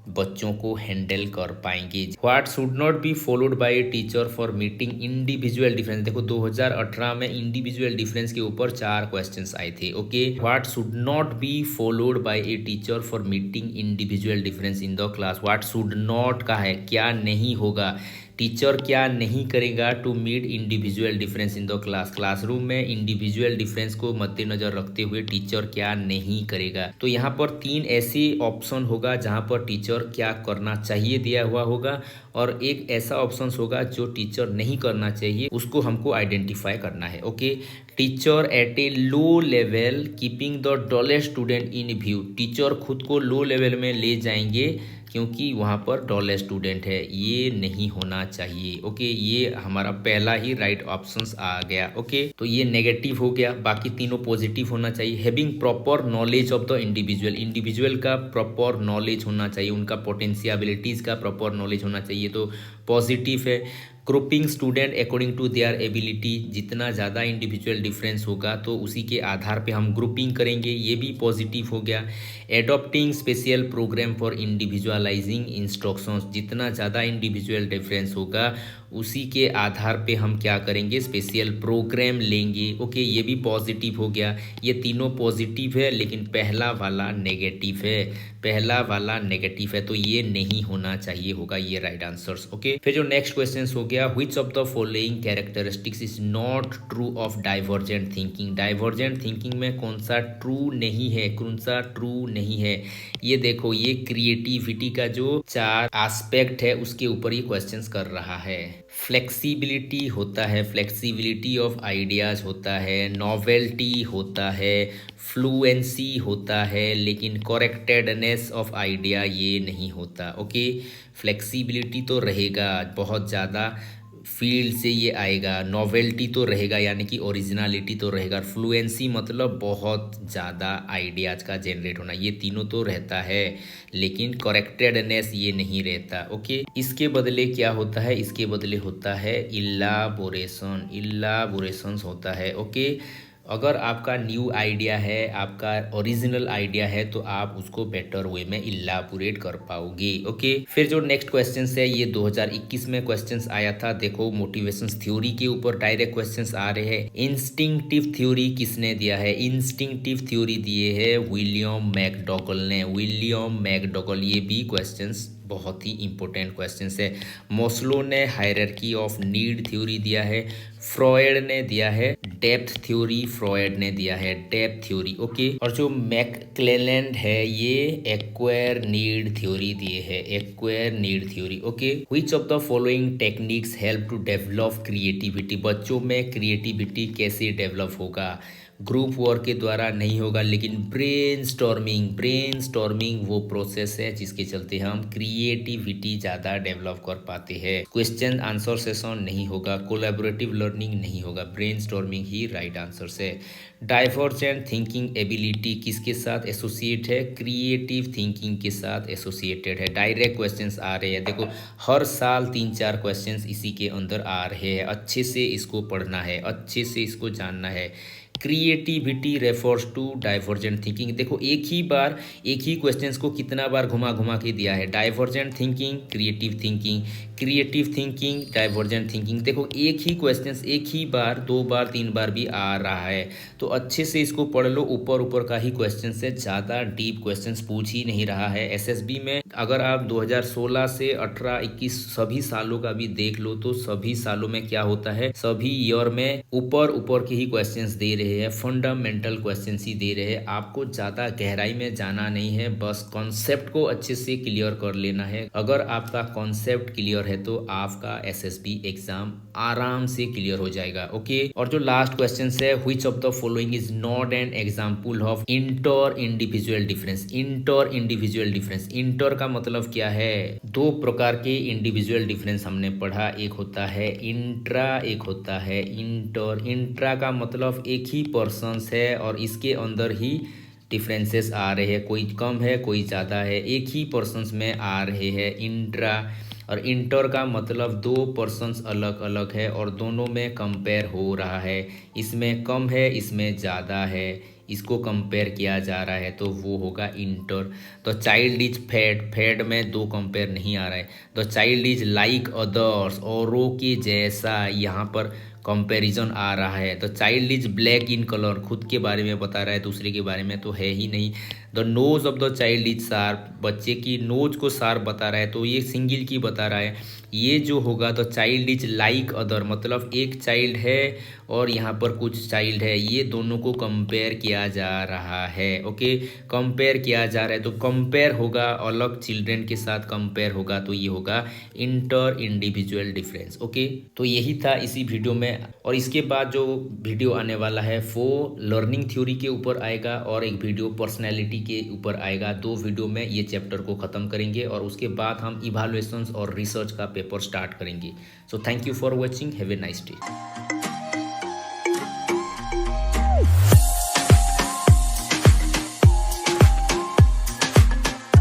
बच्चों को हैंडल कर पाएंगे। What should not be followed by a teacher for meeting individual difference. देखो, 2018 में इंडिविजुअल डिफरेंस के ऊपर 4 क्वेश्चंस आए थे। Okay, what should not be followed by a teacher for meeting individual difference in the class. What should not का है, क्या नहीं होगा, टीचर क्या नहीं करेगा to meet individual difference in the class. Classroom में इंडिविजुअल डिफरेंस को मद्देनजर रखते हुए टीचर क्या नहीं करेगा। तो यहाँ पर 3 ऐसे ऑप्शन होगा जहाँ पर टीचर क्या करना चाहिए दिया हुआ होगा, और एक ऐसा ऑप्शन होगा जो टीचर नहीं करना चाहिए, उसको हमको आइडेंटिफाई करना है। Okay, teacher at A low level keeping the dullest student in view. Teacher खुद को लो लेवल में ले जाएंगे क्योंकि वहाँ पर डॉलेस्ट स्टूडेंट है, ये नहीं होना चाहिए। ओके, ये हमारा पहला ही राइट ऑप्शंस आ गया। ओके, तो ये नेगेटिव हो गया, बाकी तीनों पॉजिटिव होना चाहिए। Having proper knowledge of the individual, individual का प्रॉपर नॉलेज होना चाहिए, उनका पोटेंशियलिटीज़ का प्रॉपर नॉलेज होना चाहिए, तो पॉजिटिव है। Grouping student according to their ability, जितना ज़्यादा इंडिविजुअल डिफरेंस होगा तो उसी के आधार पे हम ग्रुपिंग करेंगे, ये भी पॉजिटिव हो गया। Adopting special programme for individualising instructions, जितना ज़्यादा इंडिविजुअल डिफरेंस होगा उसी के आधार पे हम क्या करेंगे, स्पेशल प्रोग्राम लेंगे। ओके, ये भी पॉजिटिव हो गया। ये तीनों पॉजिटिव है, लेकिन पहला वाला नेगेटिव है, पहला वाला नेगेटिव है, तो ये नहीं होना चाहिए, होगा ये राइट आंसर्स। ओके, फिर जो नेक्स्ट क्वेश्चन हो गया, which of the following characteristics is not true of divergent thinking. Divergent thinking में कौन सा ट्रू नहीं है, कौन सा ट्रू नहीं है? ये देखो, ये क्रिएटिविटी का जो 4 एस्पेक्ट है उसके ऊपर ये क्वेश्चंस कर रहा है। फ्लेक्सिबिलिटी होता है, फ्लेक्सिबिलिटी ऑफ आइडियाज़ होता है, नॉवेल्टी होता है, फ्लुएंसी होता है, लेकिन करेक्टेडनेस ऑफ आइडिया ये नहीं होता। ओके, फ्लेक्सिबिलिटी तो रहेगा, बहुत ज़्यादा फील्ड से ये आएगा, नॉवेल्टी तो रहेगा यानी कि ओरिजिनलिटी तो रहेगा, फ्लुएंसी मतलब बहुत ज़्यादा आइडियाज़ का जनरेट होना, ये तीनों तो रहता है, लेकिन करेक्टेडनेस ये नहीं रहता। ओके, इसके बदले क्या होता है, इसके बदले होता है इलाबोरेशन, इलाबोरेशंस होता है। ओके, अगर आपका न्यू आइडिया है, आपका ओरिजिनल आइडिया है, तो आप उसको बेटर वे में इलाबोरेट कर पाओगे। ओके, फिर जो नेक्स्ट क्वेश्चन है ये 2021 में क्वेश्चन आया था। देखो, मोटिवेशन थ्योरी के ऊपर डायरेक्ट क्वेश्चंस आ रहे हैं। इंस्टिंक्टिव थ्योरी किसने दिया है? इंस्टिंक्टिव थ्योरी दिए है विलियम मैकडॉगल ने, विलियम मैकडॉगल। ये भी क्वेश्चंस बहुत ही इंपॉर्टेंट क्वेश्चन है। मोस्लो ने हायरार्की ऑफ नीड थ्योरी दिया है, फ्रॉयड ने दिया है डेप्थ थ्योरी, फ्रॉयड ने दिया है डेप्थ थ्योरी। ओके, और जो मैकक्लेलैंड है ये एक्वायर नीड थ्योरी दिए है, acquire need theory. Okay, which of the following techniques help to develop creativity. बच्चों में क्रिएटिविटी कैसे डेवलप होगा? ग्रुप वर्क के द्वारा नहीं होगा, लेकिन ब्रेनस्टॉर्मिंग, ब्रेनस्टॉर्मिंग वो प्रोसेस है जिसके चलते हम क्रिएटिविटी ज़्यादा डेवलप कर पाते हैं। क्वेश्चन आंसर सेशन नहीं होगा, कोलैबोरेटिव लर्निंग नहीं होगा, ब्रेनस्टॉर्मिंग ही राइट आंसर है। डाइवर्जेंट थिंकिंग एबिलिटी किसके साथ एसोसिएट है? क्रिएटिव थिंकिंग के साथ एसोसिएटेड है। डायरेक्ट क्वेश्चंस आ रहे हैं, देखो हर साल 3-4 क्वेश्चंस इसी के अंदर आ रहे हैं। अच्छे से इसको पढ़ना है, अच्छे से इसको जानना है। Creativity refers to divergent thinking. देखो एक ही बार एक ही क्वेश्चंस को कितना बार घुमा घुमा के दिया है, divergent thinking, creative thinking, creative thinking, divergent thinking. देखो एक ही क्वेश्चंस एक ही बार 2 बार 3 बार भी आ रहा है, तो अच्छे से इसको पढ़ लो। ऊपर ऊपर का ही क्वेश्चन से ज़्यादा डीप क्वेश्चंस पूछ ही नहीं रहा है एसएसबी में। अगर आप 2016 से 18 21 सभी सालों का भी देख लो तो सभी सालों में क्या होता है, सभी ईयर में ऊपर ऊपर के ही क्वेश्चंस दे रहे हैं, फंडामेंटल क्वेश्चंस ही दे रहे हैं। आपको ज़्यादा गहराई में जाना नहीं है, बस कॉन्सेप्ट को अच्छे से क्लियर कर लेना है। अगर आपका कॉन्सेप्ट क्लियर है तो आपका एसएसबी एग्जाम आराम से क्लियर हो जाएगा। ओके, और जो लास्ट क्वेश्चन है, which of the following is not an example of inter individual difference. Inter individual difference, inter का मतलब क्या है, दो प्रकार के इंडिविजुअल डिफरेंस हमने पढ़ा, एक होता है इंट्रा, एक होता है इंटर। इंट्रा का मतलब एक ही पर्सन है और इसके अंदर ही डिफरेंसेस आ रहे हैं, कोई कम है कोई ज़्यादा है, एक ही पर्सन्स में आ रहे हैं इंट्रा। और इंटर का मतलब दो पर्सन्स अलग अलग है और दोनों में कंपेयर हो रहा है, इसमें कम है इसमें ज़्यादा है, इसको कंपेयर किया जा रहा है, तो वो होगा इंटर। तो चाइल्ड इज फैट, फैट में दो कंपेयर नहीं आ रहा है। तो चाइल्ड इज लाइक अदर्स, औरों के जैसा, यहाँ पर कंपैरिजन आ रहा है। तो child is black in colour, खुद के बारे में बता रहा है, दूसरे के बारे में तो है ही नहीं। The nose of the child is sharp, बच्चे की नोज को शार्प बता रहा है, तो ये सिंगल की बता रहा है। ये जो होगा तो चाइल्ड इज लाइक अदर, मतलब एक चाइल्ड है और यहाँ पर कुछ चाइल्ड है, ये दोनों को कंपेयर किया जा रहा है। ओके, कंपेयर किया जा रहा है तो कंपेयर होगा, अलग चिल्ड्रेन के साथ कंपेयर होगा, तो ये होगा इंटर इंडिविजुअल डिफरेंस। ओके, तो यही था इसी वीडियो में। और इसके बाद जो वीडियो आने वाला है वो लर्निंग थ्योरी के ऊपर आएगा और एक वीडियो पर्सनैलिटी के ऊपर आएगा। 2 वीडियो में ये चैप्टर को ख़त्म करेंगे और उसके बाद हम इवैल्यूएशंस और रिसर्च का पेपर स्टार्ट करेंगे। So thank you for watching, have a nice day.